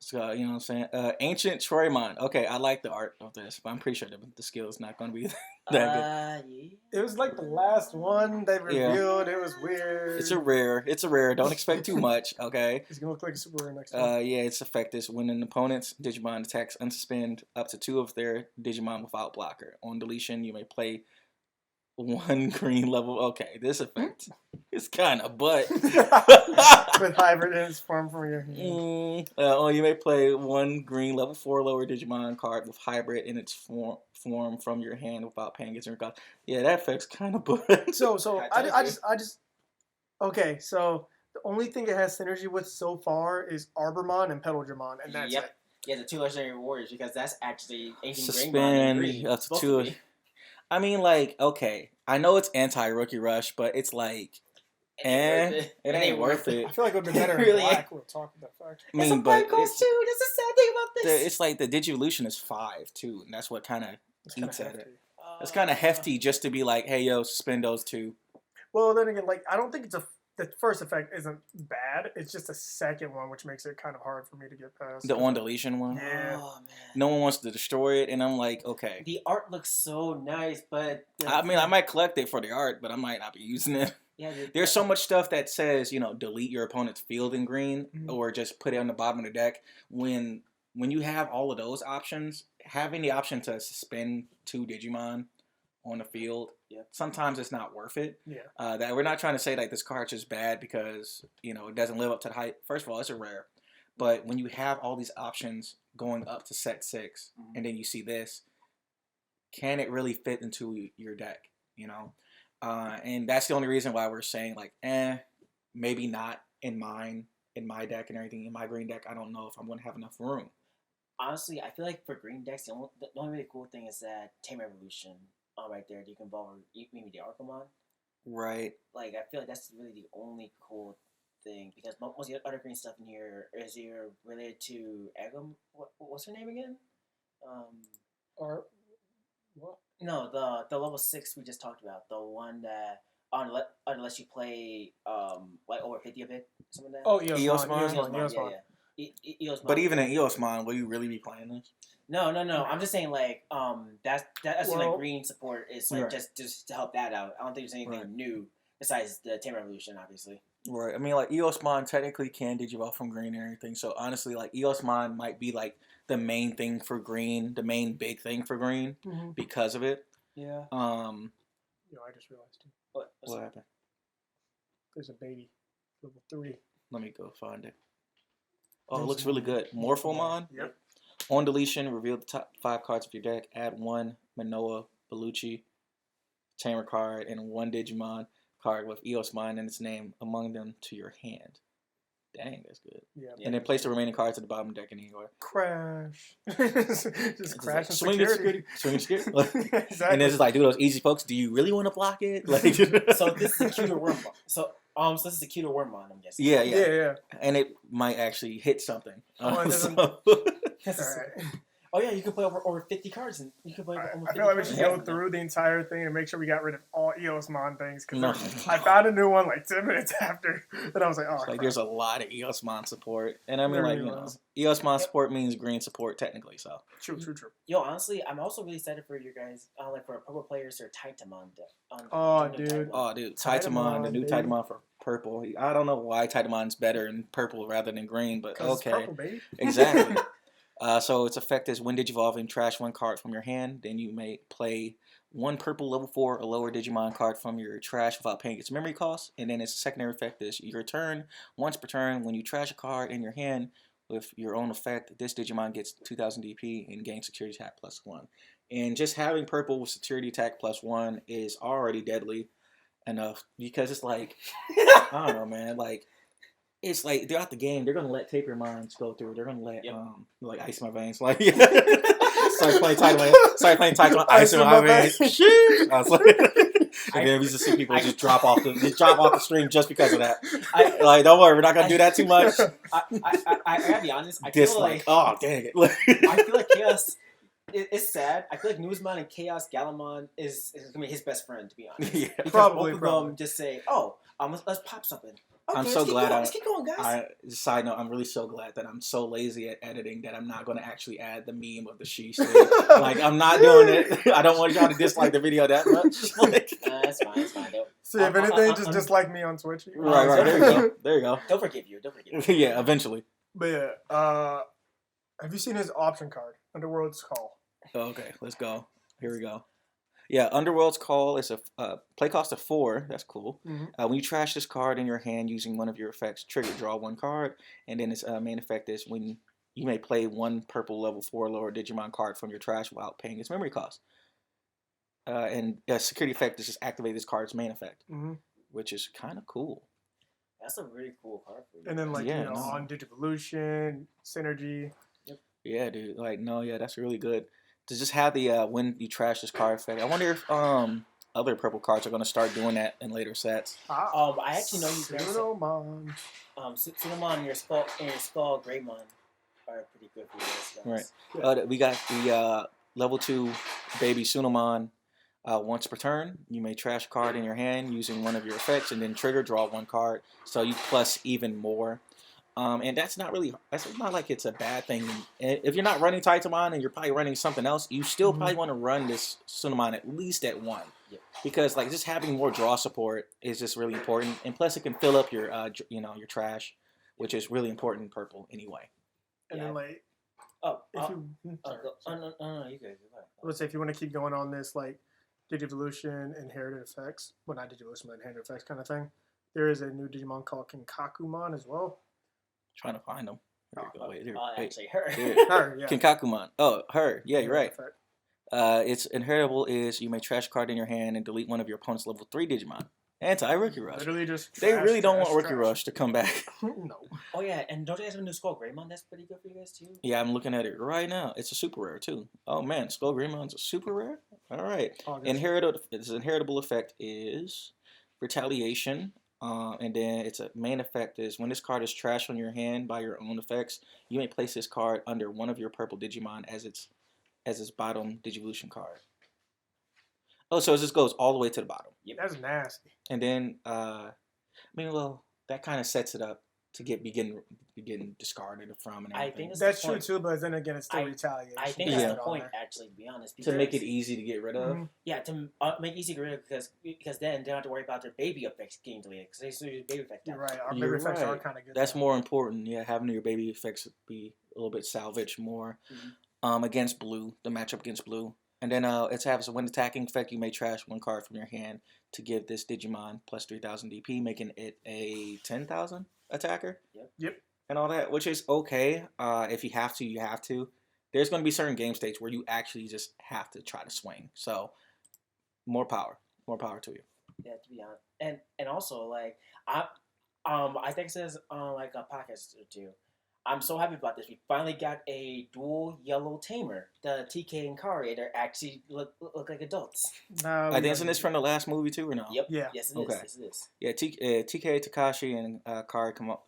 Speaker 1: So, you know what I'm saying? Ancient Troymon. Okay, I like the art of this, but I'm pretty sure the skill is not going to be that good.
Speaker 3: Yeah.
Speaker 2: It was like the last one they revealed. It was weird.
Speaker 1: It's a rare. Don't expect too much, okay?
Speaker 2: It's going to look like a super rare next time.
Speaker 1: Yeah, its effect is when an opponent's Digimon attacks, unsuspend up to 2 of their Digimon without blocker. On deletion, you may play 1 green level. Okay, this effect is kind of butt.
Speaker 2: With hybrid in its form from your hand.
Speaker 1: You may play 1 green level 4 lower Digimon card with hybrid in its form from your hand without paying its cost. Yeah, that effect's kind of butt.
Speaker 2: So I just okay. So the only thing it has synergy with so far is Arbormon and Petalgermon, and that's it.
Speaker 3: Yeah, the 2 legendary warriors, because that's actually ancient
Speaker 1: Suspend
Speaker 3: Green
Speaker 1: up to 2. I mean, like, okay, I know it's anti-Rookie Rush, but it's like, it ain't worth it.
Speaker 2: I feel like it would be better
Speaker 3: Really?
Speaker 2: in black. We'll talk about that fact.
Speaker 1: I mean,
Speaker 3: it's a
Speaker 1: but
Speaker 3: fight cost too. That's the sad thing about this.
Speaker 1: it's like the Digivolution is 5 too, and that's what kind of
Speaker 2: It's kinda
Speaker 1: eats at
Speaker 2: hefty.
Speaker 1: it. It's kind of hefty just to be like, hey, yo, suspend those 2.
Speaker 2: Well, then again, like I don't think the first effect isn't bad. It's just the second one which makes it kind of hard for me to get past.
Speaker 1: The on deletion one.
Speaker 2: Yeah.
Speaker 3: Oh man.
Speaker 1: No one wants to destroy it, and I'm like, okay.
Speaker 3: The art looks so nice, but
Speaker 1: I mean, I might collect it for the art, but I might not be using it.
Speaker 3: yeah,
Speaker 1: There's so much stuff that says, delete your opponent's field in green, or just put it on the bottom of the deck. When you have all of those options, having the option to suspend 2 Digimon on the field, sometimes it's not worth it.
Speaker 2: Yeah.
Speaker 1: That we're not trying to say like this card's just bad because it doesn't live up to the hype. First of all, it's a rare, but when you have all these options going up to set 6, and then you see this, can it really fit into your deck? And that's the only reason why we're saying like, maybe not in my deck and everything. In my green deck, I don't know if I'm going to have enough room.
Speaker 3: Honestly, I feel like for green decks, the only really cool thing is that Tamer Evolution. Right there, you can evolve maybe the Archimon.
Speaker 1: Right.
Speaker 3: Like I feel like that's really the only cool thing because most of the other green stuff in here is either related to Agam. What's her name again?
Speaker 2: Or what?
Speaker 3: No, the level 6 we just talked about. The one that unless you play like over 50 of it, something like that.
Speaker 2: Oh,
Speaker 3: Eosmon. Eosmon.
Speaker 1: But even in Eosmon, will you really be playing this?
Speaker 3: No. I'm just saying like that's like green support is like
Speaker 1: right.
Speaker 3: just to help that out. I don't think there's anything new besides the Tamer Evolution, obviously.
Speaker 1: Right. I mean, like Eosmon technically can digivolve from green and everything. So honestly, like Eosmon might be like the main thing for green, the main big thing for green because of it.
Speaker 3: Yeah.
Speaker 2: I just realized too.
Speaker 1: What happened?
Speaker 2: There's a baby, level 3.
Speaker 1: Let me go find it. Oh, it looks really good. Morphomon.
Speaker 2: Yep.
Speaker 1: On deletion, reveal the top 5 cards of your deck. Add 1 Manoa Bellucci Tamer card and 1 Digimon card with Eosmon in its name among them to your hand. Dang, that's good.
Speaker 2: Yeah.
Speaker 1: And then place the remaining cards at the bottom of the deck in anywhere.
Speaker 2: Crash. just crash and
Speaker 1: Swing
Speaker 2: security.
Speaker 1: Security.
Speaker 2: Exactly.
Speaker 1: And then it's like, do those easy folks. Do you really want to block it? Like,
Speaker 3: So this is a cuter Wormmon. So this is a cuter Wormmon, I'm guessing.
Speaker 1: Yeah. And it might actually hit something.
Speaker 2: Oh, it doesn't.
Speaker 1: So-
Speaker 2: Alright.
Speaker 3: Oh yeah, you can play over 50 cards, and you can play over almost
Speaker 2: I
Speaker 3: 50
Speaker 2: feel like we
Speaker 3: cards.
Speaker 2: should go through the entire thing and make sure we got rid of all Eosmon things. Because
Speaker 1: No.
Speaker 2: I found a new one like 10 minutes after, and I was like, oh,
Speaker 1: It's like
Speaker 2: crap.
Speaker 1: there's a lot of Eosmon support, and I mean,
Speaker 2: There
Speaker 1: like,
Speaker 2: really is.
Speaker 1: Eosmon support means green support technically. So
Speaker 2: True.
Speaker 3: Yo, honestly, I'm also really excited for you guys, like for purple players or Titamon.
Speaker 2: Oh, dude.
Speaker 1: Titamon, the new
Speaker 2: dude.
Speaker 1: Titamon for purple. I don't know why Titamon's better in purple rather than green, but
Speaker 2: Because
Speaker 1: okay.
Speaker 2: it's purple, baby.
Speaker 1: Exactly. So its effect is when Digivolving, trash one card from your hand. Then you may play one purple level 4 or lower Digimon card from your trash without paying its memory cost. And then its secondary effect is your turn. Once per turn, when you trash a card in your hand with your own effect, this Digimon gets 2000 DP and gains security attack +1. And just having purple with security attack +1 is already deadly enough because it's like, I don't know, man, like, it's like throughout the game they're gonna let taper mines go through. They're gonna let like ice in my veins. Like start playing title, ice in my veins. I was like, and then we just see people just drop off the stream just because of that. Like, don't worry, we're not gonna do that too much.
Speaker 3: I gotta be honest. I
Speaker 1: Dislike.
Speaker 3: feel like,
Speaker 1: Oh dang it!
Speaker 3: I feel like Chaos. It's sad. I feel like Newsmon and Chaos Galamon is gonna be his best friend, to be honest.
Speaker 1: Yeah.
Speaker 3: Because
Speaker 2: Probably.
Speaker 3: both of them just say, "Oh, let's pop something." Okay,
Speaker 1: I'm so glad.
Speaker 3: let's keep going, guys.
Speaker 1: Side note, I'm really so glad that I'm so lazy at editing that I'm not going to actually add the meme of the sheesh. Like, I'm not doing it. I don't want y'all to dislike the video that much. Like,
Speaker 3: That's fine. It's fine.
Speaker 2: See, if anything, just dislike me on Twitch.
Speaker 1: Right. There you go. There you go.
Speaker 3: Don't forgive you.
Speaker 1: Yeah, eventually.
Speaker 2: But yeah, have you seen his option card, Underworld's Call?
Speaker 1: Okay, let's go. Here we go. Yeah, Underworld's Call is a play cost of 4. That's cool.
Speaker 2: Mm-hmm.
Speaker 1: When you trash this card in your hand using one of your effects, trigger, draw one card. And then its main effect is when you may play one purple level 4 lower Digimon card from your trash without paying its memory cost. And a security effect is just activate this card's main effect, which is kind of cool.
Speaker 3: That's a really cool card for you.
Speaker 2: And then, on Digivolution, Synergy.
Speaker 1: Yep. Yeah, dude. Like, no, yeah, that's really good. To just have the when you trash this card effect. I wonder if other purple cards are going to start doing that in later sets.
Speaker 3: I actually know you guys.
Speaker 2: Sunomon.
Speaker 3: Sunomon and your Skull Greymon are pretty good for you guys.
Speaker 1: Right.
Speaker 2: Yeah.
Speaker 1: We got the level 2 baby Sunomon. Once per turn, you may trash a card in your hand using one of your effects, and then trigger, draw one card. So you plus even more. And that's not like it's a bad thing. If you're not running Titamon and you're probably running something else, you still probably want to run this Sunomon at least at 1.
Speaker 3: Yep.
Speaker 1: Because like just having more draw support is just really important. And plus it can fill up your your trash, which is really important in purple anyway.
Speaker 2: And then like
Speaker 3: you good.
Speaker 2: Let's say if you want to keep going on this like Digivolution, inherited effects, well not Digivolution but inherited effects kind of thing, there is a new Digimon called Kinkakumon as well.
Speaker 1: Trying to find them.
Speaker 3: Actually, her.
Speaker 2: Her, yeah.
Speaker 1: Kinkakumon. Oh, her. Yeah, you're right. Its inheritable is you may trash a card in your hand and delete one of your opponent's level 3 Digimon. Anti-Rookie Rush.
Speaker 2: Literally just
Speaker 1: They really don't want Rookie Rush to come back.
Speaker 2: No.
Speaker 3: Oh yeah, and don't you guys have a new Skull Greymon that's pretty good for you guys too?
Speaker 1: Yeah, I'm looking at it right now. It's a super rare too. Oh man, Skull Greymon's a super rare? Alright. Its inheritable effect is Retaliation. And then its main effect is when this card is trashed on your hand by your own effects, you may place this card under one of your purple Digimon as its bottom Digivolution card. Oh, so it just goes all the way to the bottom.
Speaker 2: Yep. That's nasty.
Speaker 1: And then, that kind of sets it up to begin discarded from. And
Speaker 3: I think
Speaker 2: that's true too, but then again, it's still retaliation.
Speaker 3: I think that's the point, actually, to be honest.
Speaker 1: To make it easy to get rid of.
Speaker 2: Mm-hmm.
Speaker 3: Yeah, to make it easy to get rid of because then they don't have to worry about their baby effects getting deleted because they still use baby effects.
Speaker 2: You're right. Our baby effects are kind of good.
Speaker 1: That's more important. Yeah, having your baby effects be a little bit salvaged more. Against blue, the matchup against blue. And then it has a when attacking effect, you may trash one card from your hand to give this Digimon plus 3000 DP, making it a 10,000 attacker.
Speaker 2: Yep.
Speaker 1: And all that, which is okay. If you have to, you have to. There's going to be certain game states where you actually just have to try to swing. So, more power to you.
Speaker 3: Yeah, to be honest, and also like I think it says on like a podcast or two. I'm so happy about this. We finally got a dual yellow Tamer. The TK and Kari, they actually look like adults.
Speaker 1: I think isn't this from the last movie too, or no?
Speaker 3: Yep.
Speaker 2: Yeah.
Speaker 3: Yes, it is.
Speaker 1: Okay.
Speaker 3: Yes, it is.
Speaker 1: Yeah, TK, Takashi, and Kari Kamiya.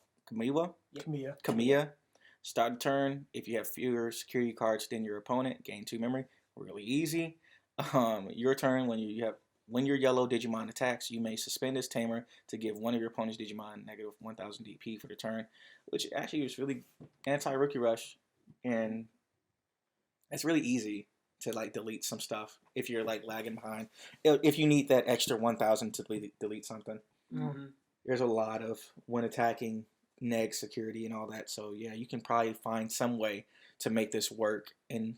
Speaker 1: Start the turn. If you have fewer security cards than your opponent, gain 2 memory. Really easy. Your turn when your yellow Digimon attacks, you may suspend this Tamer to give one of your opponent's Digimon negative 1000 DP for the turn, which actually is really anti-Rookie Rush, and it's really easy to like delete some stuff if you're like lagging behind. If you need that extra 1000 to delete something.
Speaker 3: Mm-hmm.
Speaker 1: there's a lot of when attacking neg security and all that. So yeah, you can probably find some way to make this work in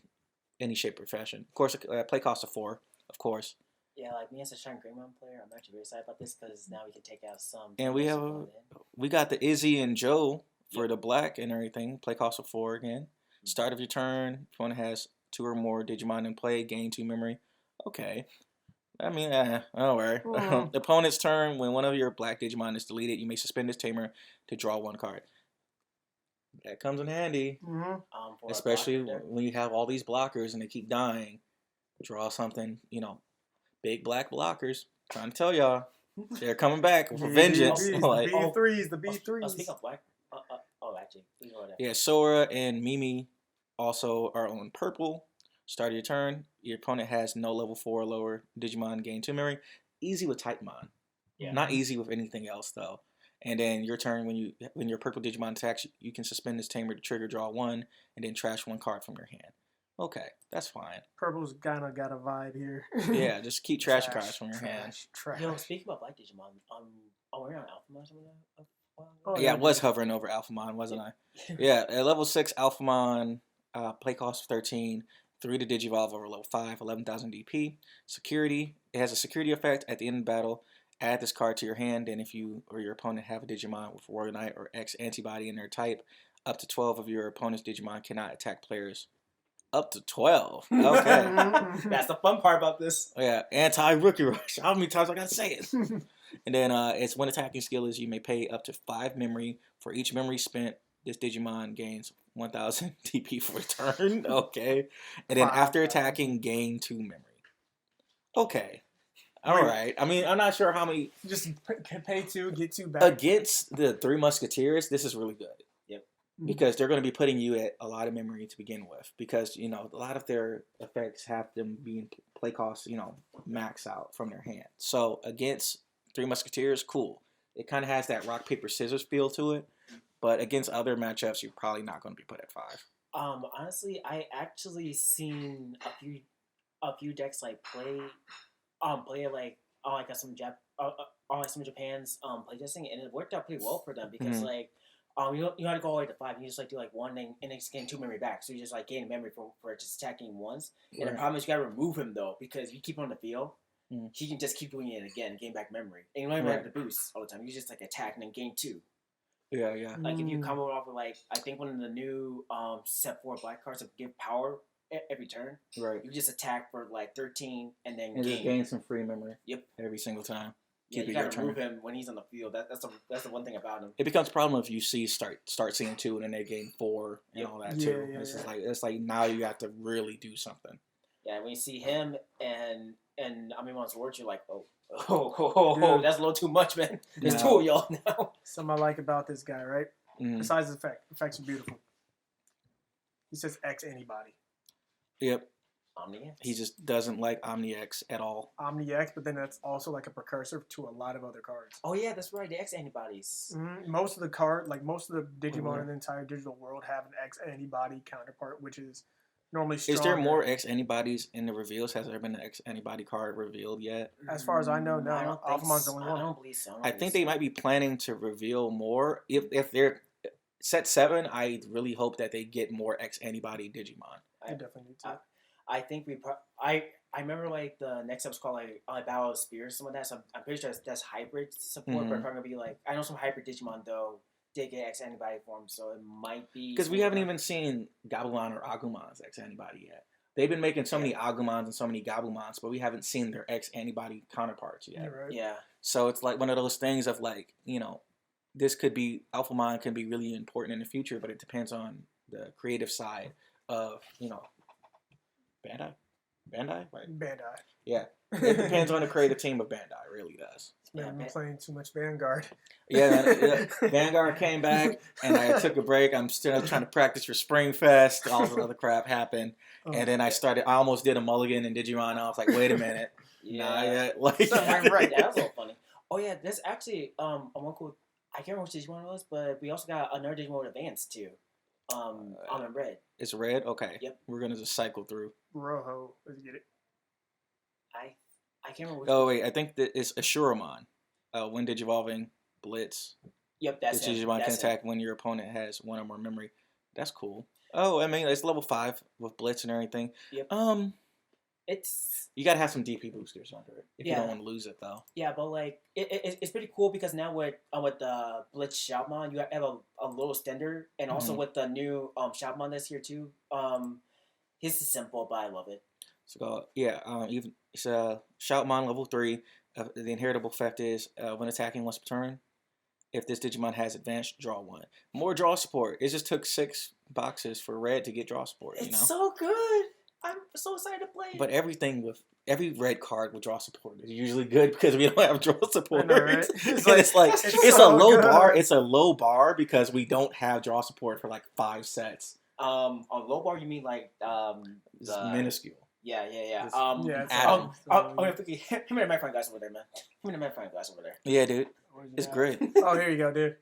Speaker 1: any shape or fashion. Of course, play cost of 4, of course.
Speaker 3: Yeah, like me as a Shrine Greymon player, I'm actually very excited about this because now we can take out some.
Speaker 1: And we got the Izzy and Joe for the black and everything. Play cost of 4 again. Start of your turn. If one has 2 or more Digimon in play, gain 2 memory. Okay. I mean, don't worry. Opponent's turn, when one of your black Digimon is deleted, you may suspend this Tamer to draw 1 card. That comes in handy. Especially when you have all these blockers and they keep dying. Draw something, big black blockers. Trying to tell y'all, they're coming back for vengeance.
Speaker 2: The B3s.
Speaker 3: Speaking of black, actually, please go ahead.
Speaker 1: Yeah, Sora and Mimi also are on purple. Start of your turn. Your opponent has no level 4 or lower Digimon, gain 2 memory. Easy with Typemon.
Speaker 3: Yeah.
Speaker 1: Not easy with anything else though. And then your turn, when your purple Digimon attacks, you can suspend this Tamer to trigger draw 1, and then trash 1 card from your hand. Okay, that's fine.
Speaker 2: Purple's kinda got a vibe here.
Speaker 1: Yeah, just keep trashing cards from your hand.
Speaker 3: Trash. Yo, speaking about black Digimon, we're on Alphamon
Speaker 1: Oh, yeah, I was hovering over Alphamon, wasn't I? Yeah, at level 6, Alphamon, play cost 13, 3 to Digivolve over level 5, 11,000 DP. Security, it has a security effect at the end of the battle. Add this card to your hand, and if you or your opponent have a Digimon with Warrior Knight or X antibody in their type, up to 12 of your opponent's Digimon cannot attack players. Up to 12. Okay.
Speaker 3: That's the fun part about this.
Speaker 1: Oh, yeah, anti-rookie rush. How many times I gotta say it? And then it's when attacking skill is you may pay up to 5 memory. For each memory spent, this Digimon gains 1,000 DP for a turn. Okay. And then after attacking, gain 2 memory. Okay. All right. I mean, I'm not sure how many.
Speaker 2: Just pay 2, get 2 back.
Speaker 1: Against the 3 Musketeers, this is really good.
Speaker 3: Yep.
Speaker 1: Because they're going to be putting you at a lot of memory to begin with. Because, a lot of their effects have them being play costs, max out from their hand. So against 3 Musketeers, cool. It kind of has that rock, paper, scissors feel to it. But against other matchups, you're probably not going to be put at 5.
Speaker 3: Honestly, I actually seen a few decks like play like some Japan's playtesting, and it worked out pretty well for them because you don't have to go all the way to 5. You just do 1 and then just gain 2 memory back. So you just gain memory for just attacking once. And the problem is you gotta remove him though, because you keep him on the field, he can just keep doing it again, gain back memory. And you don't even have to boost all the time. You just attack and then gain 2.
Speaker 1: Yeah.
Speaker 3: If you come off with I think one of the new set 4 black cards that give power every turn.
Speaker 1: Right.
Speaker 3: You just attack for 13 and then
Speaker 1: just gain some free memory.
Speaker 3: Yep.
Speaker 1: Every single time.
Speaker 3: You gotta remove him when he's on the field. That's the one thing about him.
Speaker 1: It becomes a problem if you start seeing 2 and then they gain 4 and all that too. It's like now you have to really do something.
Speaker 3: Yeah, when you see him and Amimon's words, you're like, that's a little too much, man. There's 2 of y'all now.
Speaker 2: Something I like about this guy, right? Besides the effects are beautiful. He says X antibody.
Speaker 1: Yep.
Speaker 3: OmniX.
Speaker 1: He just doesn't like OmniX at all.
Speaker 2: OmniX, but then that's also a precursor to a lot of other cards.
Speaker 3: Oh yeah, that's right. The X antibodies.
Speaker 2: Most of the most of the Digimon in the entire digital world have an X antibody counterpart, which is normally stronger.
Speaker 1: Is there more X antibodies in the reveals? Has there been an X antibody card revealed yet?
Speaker 2: As far as I know, no. Alphamon's the only one.
Speaker 3: I don't believe so.
Speaker 1: I think they might be planning to reveal more. If they're set 7, I really hope that they get more X antibody Digimon.
Speaker 2: I definitely need to.
Speaker 3: I think I remember the next episode called Battle of Spears or something like that. So I'm pretty sure that's hybrid support, but it's probably gonna be I know some hybrid Digimon though did get X antibody form, so it might be
Speaker 1: because we haven't even seen Gabumon or Agumon's X antibody yet. They've been making so many Agumons and so many Gabumons, but we haven't seen their X antibody counterparts yet.
Speaker 2: Right.
Speaker 3: Yeah.
Speaker 1: So it's one of those things of this could be Alphamon can be really important in the future, but it depends on the creative side of Bandai? Right.
Speaker 2: Bandai.
Speaker 1: Yeah. It depends on the creative team of Bandai. It really does.
Speaker 2: I've been playing too much Vanguard.
Speaker 1: Yeah. Vanguard came back, and I took a break. I'm still trying to practice for Spring Fest. All the other crap happened. And then I almost did a mulligan in Digimon. And I was like, wait a minute. Not yet.
Speaker 3: Right. That was all funny. Oh, yeah. There's actually one cool... I can't remember which Digimon it was, but we also got another Digimon with Advance, too. Almond Red.
Speaker 1: It's red? Okay.
Speaker 3: Yep.
Speaker 1: We're going to just cycle through.
Speaker 2: Rojo. Let's get it.
Speaker 3: I can't remember which
Speaker 1: wait. I think that it's Ashuramon. When Digivolving, Blitz.
Speaker 3: Yep, that's
Speaker 1: This
Speaker 3: him.
Speaker 1: Digimon can
Speaker 3: That's him.
Speaker 1: attack when your opponent has 1 or more memory. That's cool. Oh, I mean, it's level 5 with Blitz and everything.
Speaker 3: Yep. It's
Speaker 1: You gotta have some DP boosters under it if you
Speaker 3: Yeah.
Speaker 1: don't want to lose it though.
Speaker 3: yeah, but like it's pretty cool because now with the Blitz Shoutmon, you have a little stender, and also
Speaker 1: Mhm.
Speaker 3: with the new Shoutmon that's here too. His is simple, but I love it.
Speaker 1: So even it's Shoutmon level 3. The inheritable effect is when attacking once per turn. If this Digimon has advanced, draw 1. More draw support. It just took 6 boxes for red to get draw support. You know.
Speaker 3: It's so good. I'm so excited to play it.
Speaker 1: But every red card with draw support is usually good because we don't have draw support.
Speaker 2: know, right?
Speaker 1: It's
Speaker 2: It's
Speaker 1: like
Speaker 2: it's
Speaker 1: it's
Speaker 2: so
Speaker 1: a low
Speaker 2: good.
Speaker 1: bar. It's a low bar because we don't have draw support for like 5 sets.
Speaker 3: On low bar, you mean like
Speaker 1: It's
Speaker 3: the
Speaker 1: minuscule.
Speaker 3: yeah.
Speaker 2: Yeah, it's
Speaker 1: Adam.
Speaker 3: Him and the magnifying glass over there, man. Him and the magnifying glass over there.
Speaker 1: Yeah, dude,
Speaker 2: Where's it
Speaker 1: it's
Speaker 2: at?
Speaker 1: great.
Speaker 2: Oh, here you go, dude.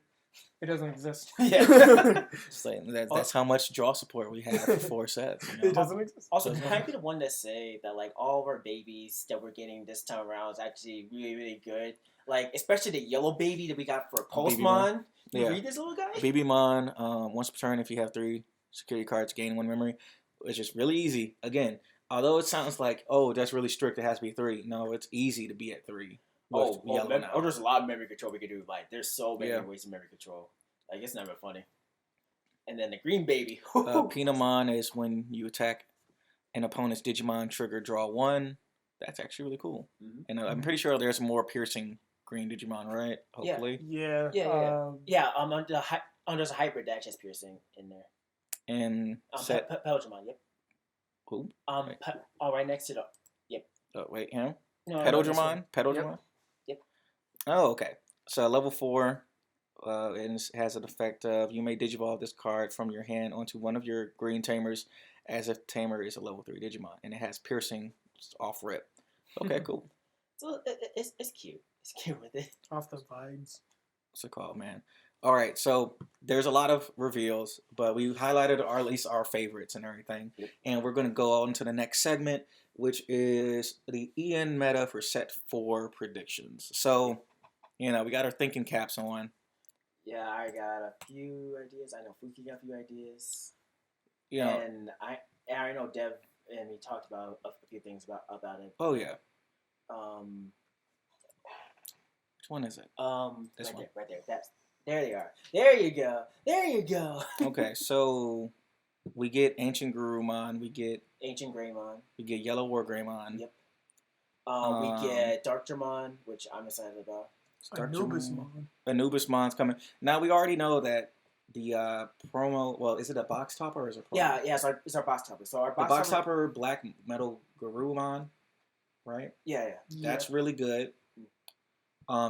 Speaker 2: It doesn't exist.
Speaker 3: Yeah.
Speaker 1: It's like, that's how much draw support we have for 4 sets. You know?
Speaker 2: It doesn't exist.
Speaker 3: Also,
Speaker 1: Doesn't
Speaker 3: can I
Speaker 1: matter.
Speaker 3: be the one to say that like all of our babies that we're getting this time around is actually really, really good. Like especially the yellow baby that we got for Pulsemon. You
Speaker 1: Yeah.
Speaker 3: read this little guy?
Speaker 1: BBmon, once per turn, if you have 3 security cards, gain 1 memory. It's just really easy. Again, although it sounds like, oh, that's really strict, it has to be 3. No, it's easy to be at 3. Yellow now.
Speaker 3: There's a lot of memory control we can do. Like there's so many
Speaker 1: Yeah.
Speaker 3: ways of memory control. Like it's never funny. And then the green baby.
Speaker 1: Pinamon is when you attack an opponent's Digimon, trigger draw 1. That's actually really cool.
Speaker 3: Mhm.
Speaker 1: And I'm pretty sure there's more piercing green Digimon, right? Hopefully.
Speaker 2: Yeah.
Speaker 3: Yeah. There's a hybrid that has piercing in there.
Speaker 1: And set.
Speaker 3: Pelgemon, yep.
Speaker 1: Who?
Speaker 3: Right. Right next to the. Yep.
Speaker 1: Oh, wait, him?
Speaker 3: No,
Speaker 1: Pedaldramon? Pedaldramon?
Speaker 3: Yep.
Speaker 1: Oh, okay. So level 4, it has an effect of you may Digivolve this card from your hand onto one of your green Tamers as if Tamer is a level 3 Digimon. And it has piercing off rip. Okay, cool.
Speaker 3: So it's cute. It's cute with it.
Speaker 2: Off the vibes.
Speaker 1: What's it called, man? All right, so there's a lot of reveals, but we highlighted at least our favorites and everything.
Speaker 3: Yep.
Speaker 1: And we're going to go on to the next segment, which is the EN meta for set 4 predictions. So, we got our thinking caps on.
Speaker 3: Yeah, I got a few ideas. I know Fuki got a few ideas.
Speaker 1: Yeah.
Speaker 3: And I know Dev and we talked about a few things about it.
Speaker 1: Oh, yeah. Which one is it? This
Speaker 3: right
Speaker 1: one.
Speaker 3: Right there. There they are. There you go. There you go.
Speaker 1: Okay, so we get Ancient Gurumon, we get
Speaker 3: Ancient Greymon.
Speaker 1: Yellow War Greymon.
Speaker 3: Yep. We get Dark Dramon, which I'm excited about.
Speaker 2: Anubismon.
Speaker 1: Anubismon's coming. Now we already know that the promo. Well, is it a box topper or is it a promo?
Speaker 3: Yeah. It's our box topper. So our
Speaker 1: The box topper Black Metal Gurumon, right?
Speaker 3: Yeah.
Speaker 1: That's really good.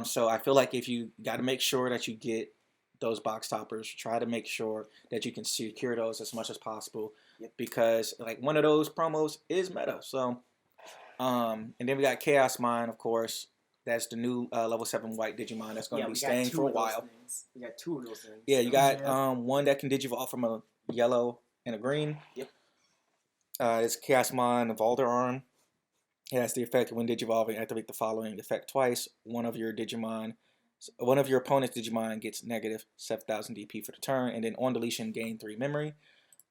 Speaker 1: So I feel like if you got to make sure that you get those box toppers, try to make sure that you can secure those as much as possible.
Speaker 3: Yep.
Speaker 1: Because like one of those promos is meta. So, and then we got Chaosmon, of course. That's the new level 7 white Digimon that's going to be staying for a while.
Speaker 3: We got 2 of those things.
Speaker 1: Yeah, you got one that can Digivolve from a yellow and a green.
Speaker 3: Yep.
Speaker 1: It's Chaosmon Valderarm. It has the effect when Digivolving, activate the following effect twice. One of your opponent's Digimon gets negative 7,000 DP for the turn, and then on deletion gain 3 memory,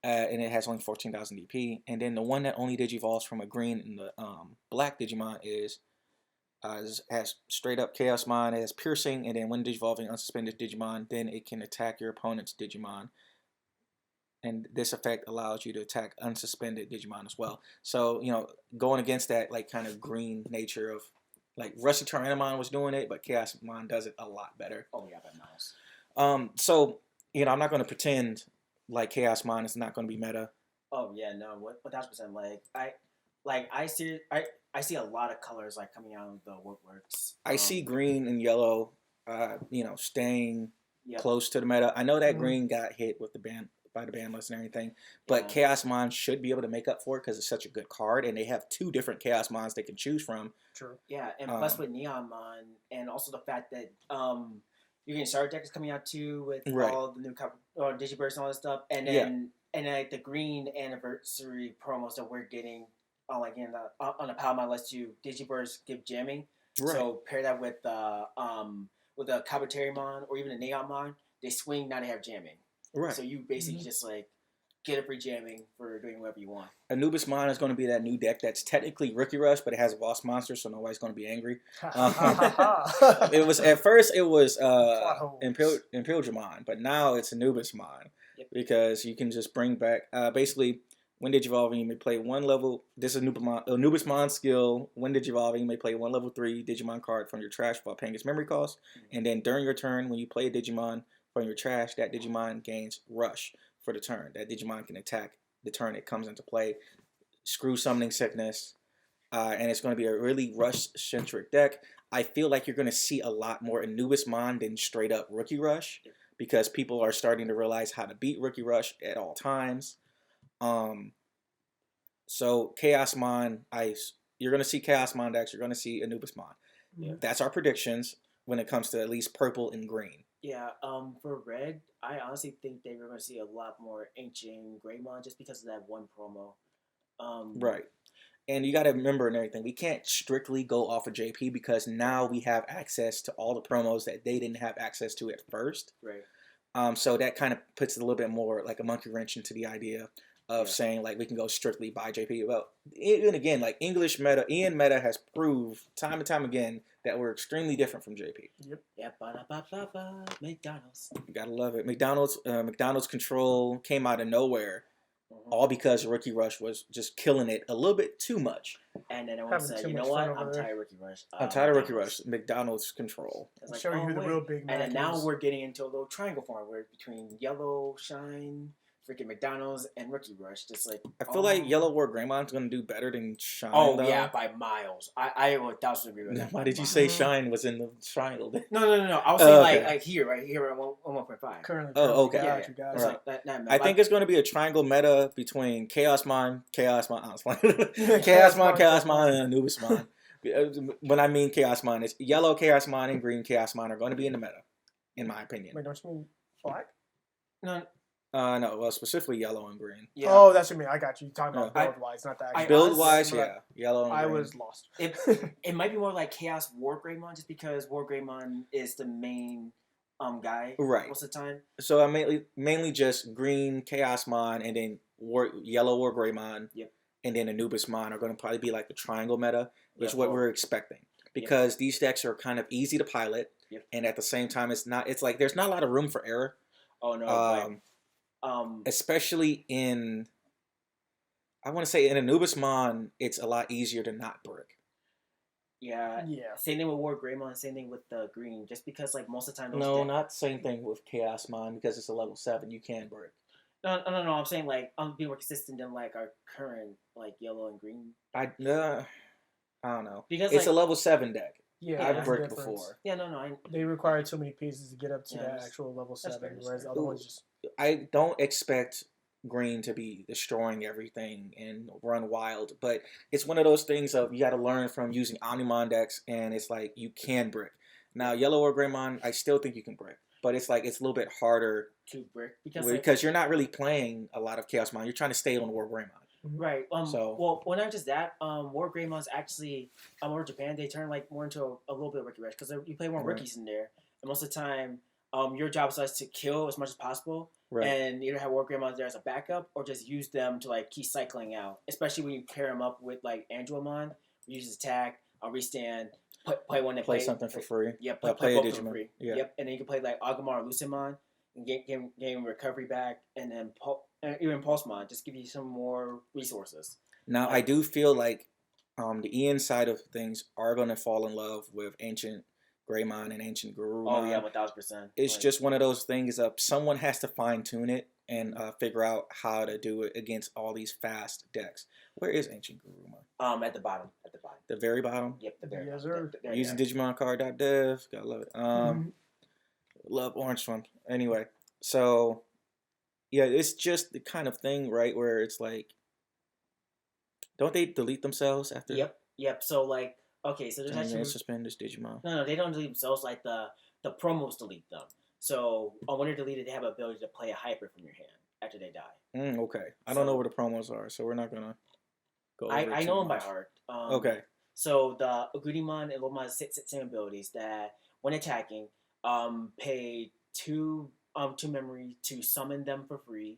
Speaker 1: and it has only 14,000 DP. And then the one that only Digivolves from a green and the black Digimon has straight up Chaosmon. It has piercing, and then when Digivolving unsuspended Digimon, then it can attack your opponent's Digimon. And this effect allows you to attack unsuspended Digimon as well. So, going against that, like, kind of green nature of, like, Rusty Tyrannomon was doing it, but Chaosmon does it a lot better.
Speaker 3: Oh, yeah, that mouse.
Speaker 1: So, I'm not going to pretend like Chaosmon is not going to be meta.
Speaker 3: Oh, yeah, no, 1,000%. I see a lot of colors, like, coming out of the workworks.
Speaker 1: I see green and yellow, staying
Speaker 3: Yep.
Speaker 1: close to the meta. I know that green got hit with the ban list and everything, but Chaosmon should be able to make up for it because it's such a good card, and they have 2 different Chaosmons they can choose from.
Speaker 2: True.
Speaker 3: Yeah, and plus with Neonmon, and also the fact that you're getting starter decks coming out too with all the new Digiburst and all that stuff, and then like the green anniversary promos that we're getting on the Palmon lets you Digiburst give jamming.
Speaker 1: Right.
Speaker 3: So pair that with with a Kabuterimon or even a Neonmon, they swing, now they have jamming.
Speaker 1: Right.
Speaker 3: So you basically just like get a free jamming for doing whatever you want.
Speaker 1: Anubismon is going to be that new deck that's technically Rookie Rush, but it has a boss monster, so nobody's going to be angry. It was at first it was Impelgemon, but now it's Anubismon because you can just bring back basically when Digivolving you may play one level. This is Anubismon skill. When Digivolving you may play one level 3 Digimon card from your trash while paying its memory cost, and then during your turn when you play a Digimon from your trash, that Digimon gains Rush for the turn. That Digimon can attack the turn it comes into play. Screw Summoning Sickness. And it's going to be a really Rush-centric deck. I feel like you're going to see a lot more Anubismon than straight up Rookie Rush because people are starting to realize how to beat Rookie Rush at all times. So Chaosmon, you're going to see Chaosmon decks. You're going to see Anubismon. Yeah. That's our predictions when it comes to at least purple and green.
Speaker 3: Yeah, for red, I honestly think they were going to see a lot more Ancient Greymon just because of that one promo.
Speaker 1: Right. And you got to remember and everything, we can't strictly go off of JP because now we have access to all the promos that they didn't have access to at first.
Speaker 3: Right.
Speaker 1: So that kind of puts a little bit more like a monkey wrench into the idea of saying like we can go strictly by JP. Well, even again, like English meta, Ian meta has proved time and time again that we're extremely different from JP.
Speaker 3: Yep. Yeah. McDonald's.
Speaker 1: You gotta love it. McDonald's control came out of nowhere. All because Rookie Rush was just killing it a little bit too much.
Speaker 3: And then everyone said, you know what? I'm tired of Rookie Rush.
Speaker 1: I'm tired of Rookie Rush. McDonald's control.
Speaker 2: I'll show you who the real big man is.
Speaker 3: And then now we're getting into a little triangle form where between Yellow, Shine, freaking McDonald's, and Rookie Rush. Just like
Speaker 1: I feel like Yellow War Greymon's going to do better than Shine.
Speaker 3: Oh,
Speaker 1: though.
Speaker 3: Yeah, by miles. I would 1,000% agree with that.
Speaker 1: Why did you say Shine was in the triangle then?
Speaker 3: No. I was saying like here, right here at 1.5.
Speaker 2: Currently.
Speaker 1: Oh, okay.
Speaker 2: Got you guys.
Speaker 1: Right.
Speaker 3: Like that,
Speaker 1: I think it's going to be a triangle meta between Chaosmon, and Anubismon. When I mean Chaosmon, it's yellow Chaosmon and green Chaosmon are going to be in the meta, in my opinion.
Speaker 2: Wait, don't you mean black?
Speaker 1: No, well, specifically yellow and green.
Speaker 2: Yeah. Oh, that's what I mean. I got you. You're talking about build-wise, not that.
Speaker 1: Build-wise, yellow and green.
Speaker 2: I was lost.
Speaker 3: It might be more like Chaos War Greymon, just because War Greymon is the main guy most of the time. So
Speaker 1: I mainly just green Chaosmon and then yellow War Greymon.
Speaker 3: Yep.
Speaker 1: And then Anubismon are going to probably be like the triangle meta, which is what we're expecting. Because these decks are kind of easy to pilot, and at the same time, it's like there's not a lot of room for error.
Speaker 3: Oh, no.
Speaker 1: Especially in, I want to say in Anubismon, it's a lot easier to not brick.
Speaker 3: Yeah. Same thing with War Greymon, same thing with the green. Just because, like, most of the time...
Speaker 1: Not same thing with Chaosmon, because it's a level 7, you can brick.
Speaker 3: No, I'm saying, like, I'm being more consistent than, like, our current, like, yellow and green.
Speaker 1: I don't know.
Speaker 3: Because
Speaker 1: it's a level 7 deck.
Speaker 2: Yeah,
Speaker 1: I've bricked before.
Speaker 3: Yeah, no.
Speaker 2: They require too many pieces to get up to that actual level 7, whereas other ones just...
Speaker 1: I don't expect green to be destroying everything and run wild, but it's one of those things of you got to learn from using Omnimon decks, and it's like you can brick. Now, yellow or Greymon, I still think you can brick, but it's like it's a little bit harder
Speaker 3: to brick
Speaker 1: because you're not really playing a lot of Chaosmon. You're trying to stay on War Greymon.
Speaker 3: Right. Well, not just that. War Greymon's actually over Japan. They turn like more into a little bit of Rookie Rush because you play more rookies in there, and most of the time, your job is to kill as much as possible, and either have War Greymon there as a backup or just use them to like keep cycling out. Especially when you pair them up with like Angelomon, use his attack, restand, play one that
Speaker 1: play something for free.
Speaker 3: Yep,
Speaker 1: play a
Speaker 3: both
Speaker 1: Digimon.
Speaker 3: for free.
Speaker 1: Yeah.
Speaker 3: Yep, and then you can play like Agumon or Lucemon and gain recovery back, and then even Pulsemon, just give you some more resources.
Speaker 1: Now, I do feel like the Ian side of things are going to fall in love with Ancient Greymon and Ancient Garurumon.
Speaker 3: Oh, yeah, 1,000%.
Speaker 1: It's just one of those things of someone has to fine-tune it and figure out how to do it against all these fast decks. Where is Ancient Garurumon?
Speaker 3: At the bottom.
Speaker 1: The very bottom?
Speaker 3: Yep, the very
Speaker 2: bottom.
Speaker 1: Using DigimonCard.dev. Gotta love it. Love Orange one. Anyway, so... yeah, it's just the kind of thing, right, where it's like, don't they delete themselves after?
Speaker 3: Yep. So, like, okay, so there's actually...
Speaker 1: suspend this Digimon.
Speaker 3: No, they don't delete themselves. Like, the promos delete them. So, when they're deleted, they have the ability to play a hyper from your hand after they die.
Speaker 1: Okay. I don't know where the promos are, so we're not going to go over
Speaker 3: I know them by heart.
Speaker 1: Okay.
Speaker 3: So, the Agudimon and Lomon have same abilities that, when attacking, pay two memory to summon them for free.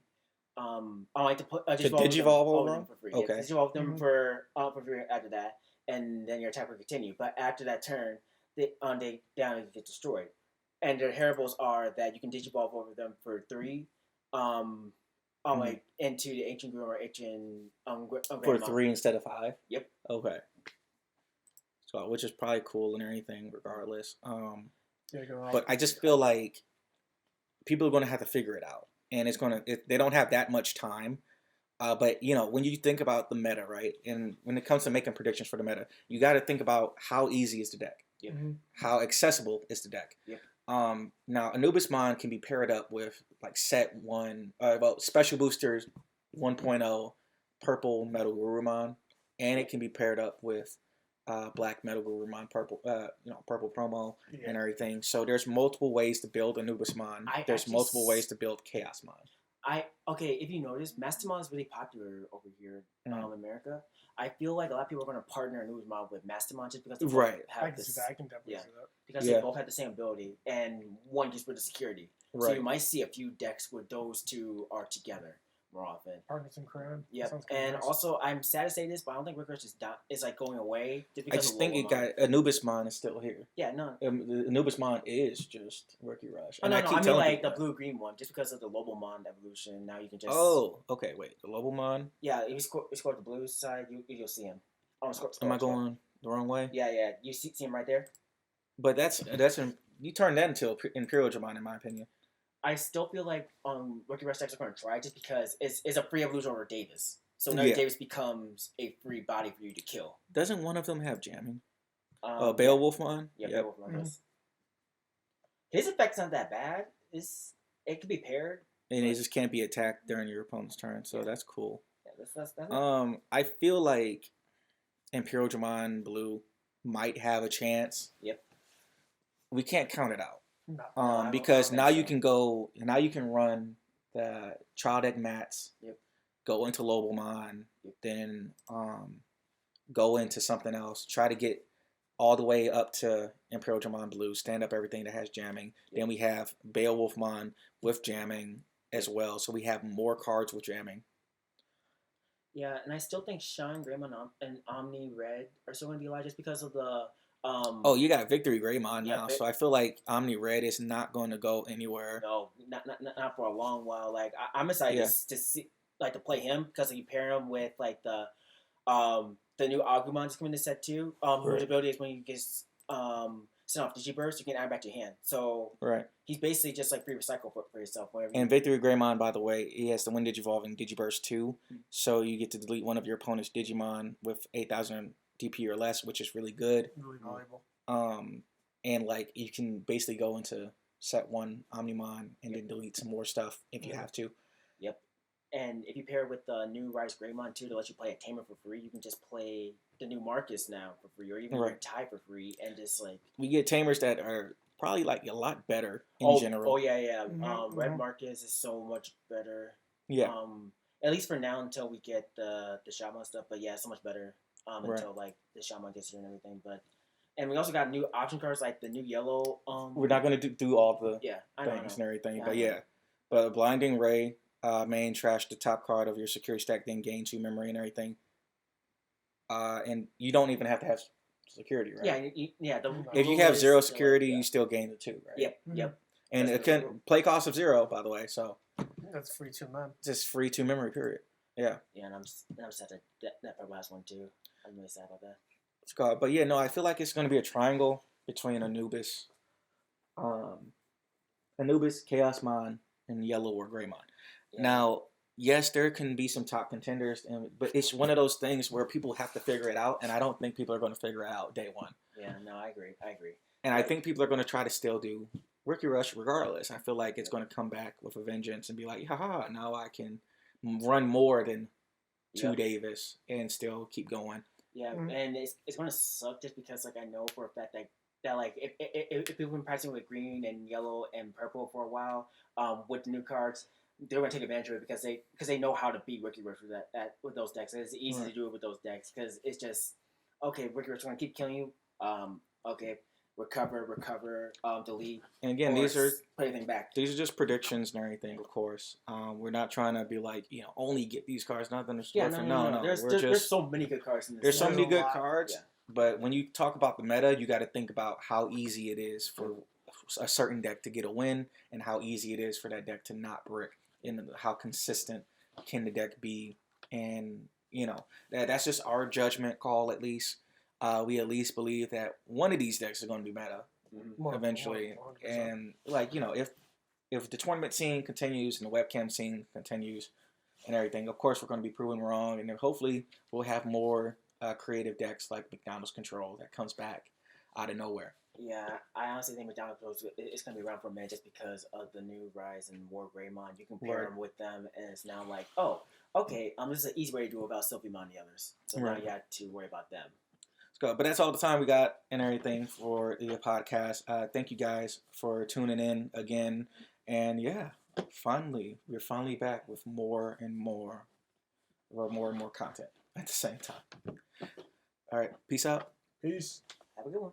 Speaker 3: I like to put
Speaker 1: digivolve
Speaker 3: all
Speaker 1: over
Speaker 3: of
Speaker 1: them?
Speaker 3: for free.
Speaker 1: Okay.
Speaker 3: Yeah, digivolve them for free after that, and then your attack will continue. But after that turn, they get destroyed. And their hearables are that you can digivolve over them for 3. Like into the ancient group or ancient
Speaker 1: for 3 instead of 5.
Speaker 3: Yep.
Speaker 1: Okay. So, which is probably cool and everything, regardless. But I just feel like people are going to have to figure it out, and they don't have that much time. But when you think about the meta, right, and when it comes to making predictions for the meta, you got to think about how easy is the deck, how accessible is the deck.
Speaker 3: Yep.
Speaker 1: Now Anubismon can be paired up with like set 1, special boosters 1.0, purple Metal Gurumon, and it can be paired up with black Metal Gurumon, purple promo and everything. So there's multiple ways to build Anubismon. There's multiple ways to build Chaosmon.
Speaker 3: If you notice, Mastamon is really popular over here in America. I feel like a lot of people are going to partner Anubismon with Mastamon just because they both have this.
Speaker 2: I can definitely see that.
Speaker 3: Because they both have the same ability, and one gets rid of security. Right. So you might see a few decks where those two are together more often.
Speaker 2: Partners in crime.
Speaker 3: Yeah, and nice. Also I'm sad to say this, but I don't think Rickers is like going away. Just because
Speaker 1: I just think Anubismon is still here.
Speaker 3: Yeah, no.
Speaker 1: Anubismon is just Rookie Rush.
Speaker 3: I mean like the blue-green one, just because of the Lobomon evolution. Now you can just.
Speaker 1: Oh, okay. Wait, the Lobomon.
Speaker 3: Yeah, if you score the blue side, you'll see him.
Speaker 1: Am I going the wrong way?
Speaker 3: Yeah. You see him right there.
Speaker 1: But you turn that into Imperial Dramon, in my opinion.
Speaker 3: I still feel like Rookie Rush decks are going to try just because it's a free evolution over Davis. So now Davis becomes a free body for you to kill.
Speaker 1: Doesn't one of them have jamming? Beowulfmon?
Speaker 3: Yeah, Beowulfmon does. His effect's not that bad. It can be paired.
Speaker 1: And it just can't be attacked during your opponent's turn, so that's cool.
Speaker 3: Yeah, that's
Speaker 1: I feel like Imperial Dramon Blue might have a chance.
Speaker 3: Yep.
Speaker 1: We can't count it out.
Speaker 2: No.
Speaker 1: Because now you can run the Trial Deck Mats, go into Lobomon, then go into something else, try to get all the way up to Imperial Dramon Blue, stand up everything that has jamming. Then we have Beowulfmon with jamming as well, so we have more cards with jamming.
Speaker 3: Yeah, and I still think Shine, Greymon, and Omni Red are still going to be alive just because of the...
Speaker 1: you got Victory Greymon now, so I feel like Omni Red is not going to go anywhere.
Speaker 3: No, not for a long while. Like I'm excited to see, like, to play him because you pair him with like the new Agumon that's coming to set 2. Whose ability is when you get send off Digiburst, you can add it back to your hand. So he's basically just like free recycle for yourself.
Speaker 1: And Victory Greymon, by the way, he has the When Digivolving Digiburst 2, so you get to delete one of your opponent's Digimon with 8,000 DP or less, which is really good.
Speaker 2: Really valuable.
Speaker 1: And like you can basically go into set 1 Omnimon and then delete some more stuff if you have to.
Speaker 3: Yep. And if you pair it with the new Rise Greymon too to let you play a Tamer for free, you can just play the new Marcus now for free, or even tie for free, and just like
Speaker 1: we get Tamers that are probably like a lot better in general.
Speaker 3: Oh yeah. Red Marcus is so much better.
Speaker 1: Yeah.
Speaker 3: At least for now until we get the Shaman stuff, but yeah, so much better. Until like the Shaman gets here and everything, and we also got new option cards like the new yellow.
Speaker 1: We're not gonna do all the
Speaker 3: things
Speaker 1: and everything, but Blinding Ray, main trash the top card of your security stack, then gain 2 memory and everything. And you don't even have to have security, right?
Speaker 3: Yeah.
Speaker 1: If you have 0 security, you still gain the 2, right?
Speaker 3: Yep.
Speaker 1: And it can play cost of 0, by the way, so
Speaker 2: that's free 2 men.
Speaker 1: Just free 2 memory, period. Yeah.
Speaker 3: Yeah, and I'm sad that for last one too. I'm really sad about that.
Speaker 1: But I feel like it's going to be a triangle between Anubis, Chaosmon, and Yellow or Greymon. Yeah. Now, yes, there can be some top contenders, but it's one of those things where people have to figure it out, and I don't think people are going to figure it out day one.
Speaker 3: Yeah, no, I agree.
Speaker 1: And I think people are going to try to still do Rookie Rush regardless. I feel like it's going to come back with a vengeance and be like, haha, now I can run more than 2 Davis and still keep going.
Speaker 3: Yeah, and it's going to suck just because like I know for a fact that like if people have been practicing with green and yellow and purple for a while with the new cards, they're going to take advantage of it because they know how to beat Rookie Rush with those decks. It's easy to do it with those decks because it's just okay. Rookie Rush is going to keep killing you. Okay, recover, delete.
Speaker 1: And again,
Speaker 3: or
Speaker 1: these are
Speaker 3: put everything back.
Speaker 1: These are just predictions and everything, of course. We're not trying to be like, only get these cards. Nothing is
Speaker 3: Yeah,
Speaker 1: different.
Speaker 3: no.
Speaker 1: No.
Speaker 3: There's so many good cards in this.
Speaker 1: There's so
Speaker 2: There's
Speaker 1: many
Speaker 2: a
Speaker 1: good
Speaker 2: lot.
Speaker 1: cards,
Speaker 3: Yeah.
Speaker 1: but when you talk about the meta, you got to think about how easy it is for a certain deck to get a win, and how easy it is for that deck to not brick, and how consistent can the deck be. And that's just our judgment call. At least we at least believe that one of these decks is going to be meta eventually.
Speaker 2: 100%.
Speaker 1: And if the tournament scene continues and the webcam scene continues and everything, of course we're going to be proven wrong, and then hopefully we'll have more creative decks like McDonald's Control that comes back out of nowhere.
Speaker 3: Yeah, I honestly think McDonald's it's going to be around for a minute just because of the new Rise and War Greymon. You can pair
Speaker 1: Right.
Speaker 3: them with them, and it's now like, oh, okay, this is an easy way to do it without Sylphimon the others. So
Speaker 1: Right.
Speaker 3: now you have to worry about them.
Speaker 1: Let's go. But that's all the time we got and everything for the podcast. Thank you guys for tuning in again. And yeah, we're finally back with more and more content at the same time. All right, peace out.
Speaker 2: Peace.
Speaker 3: Have a good one.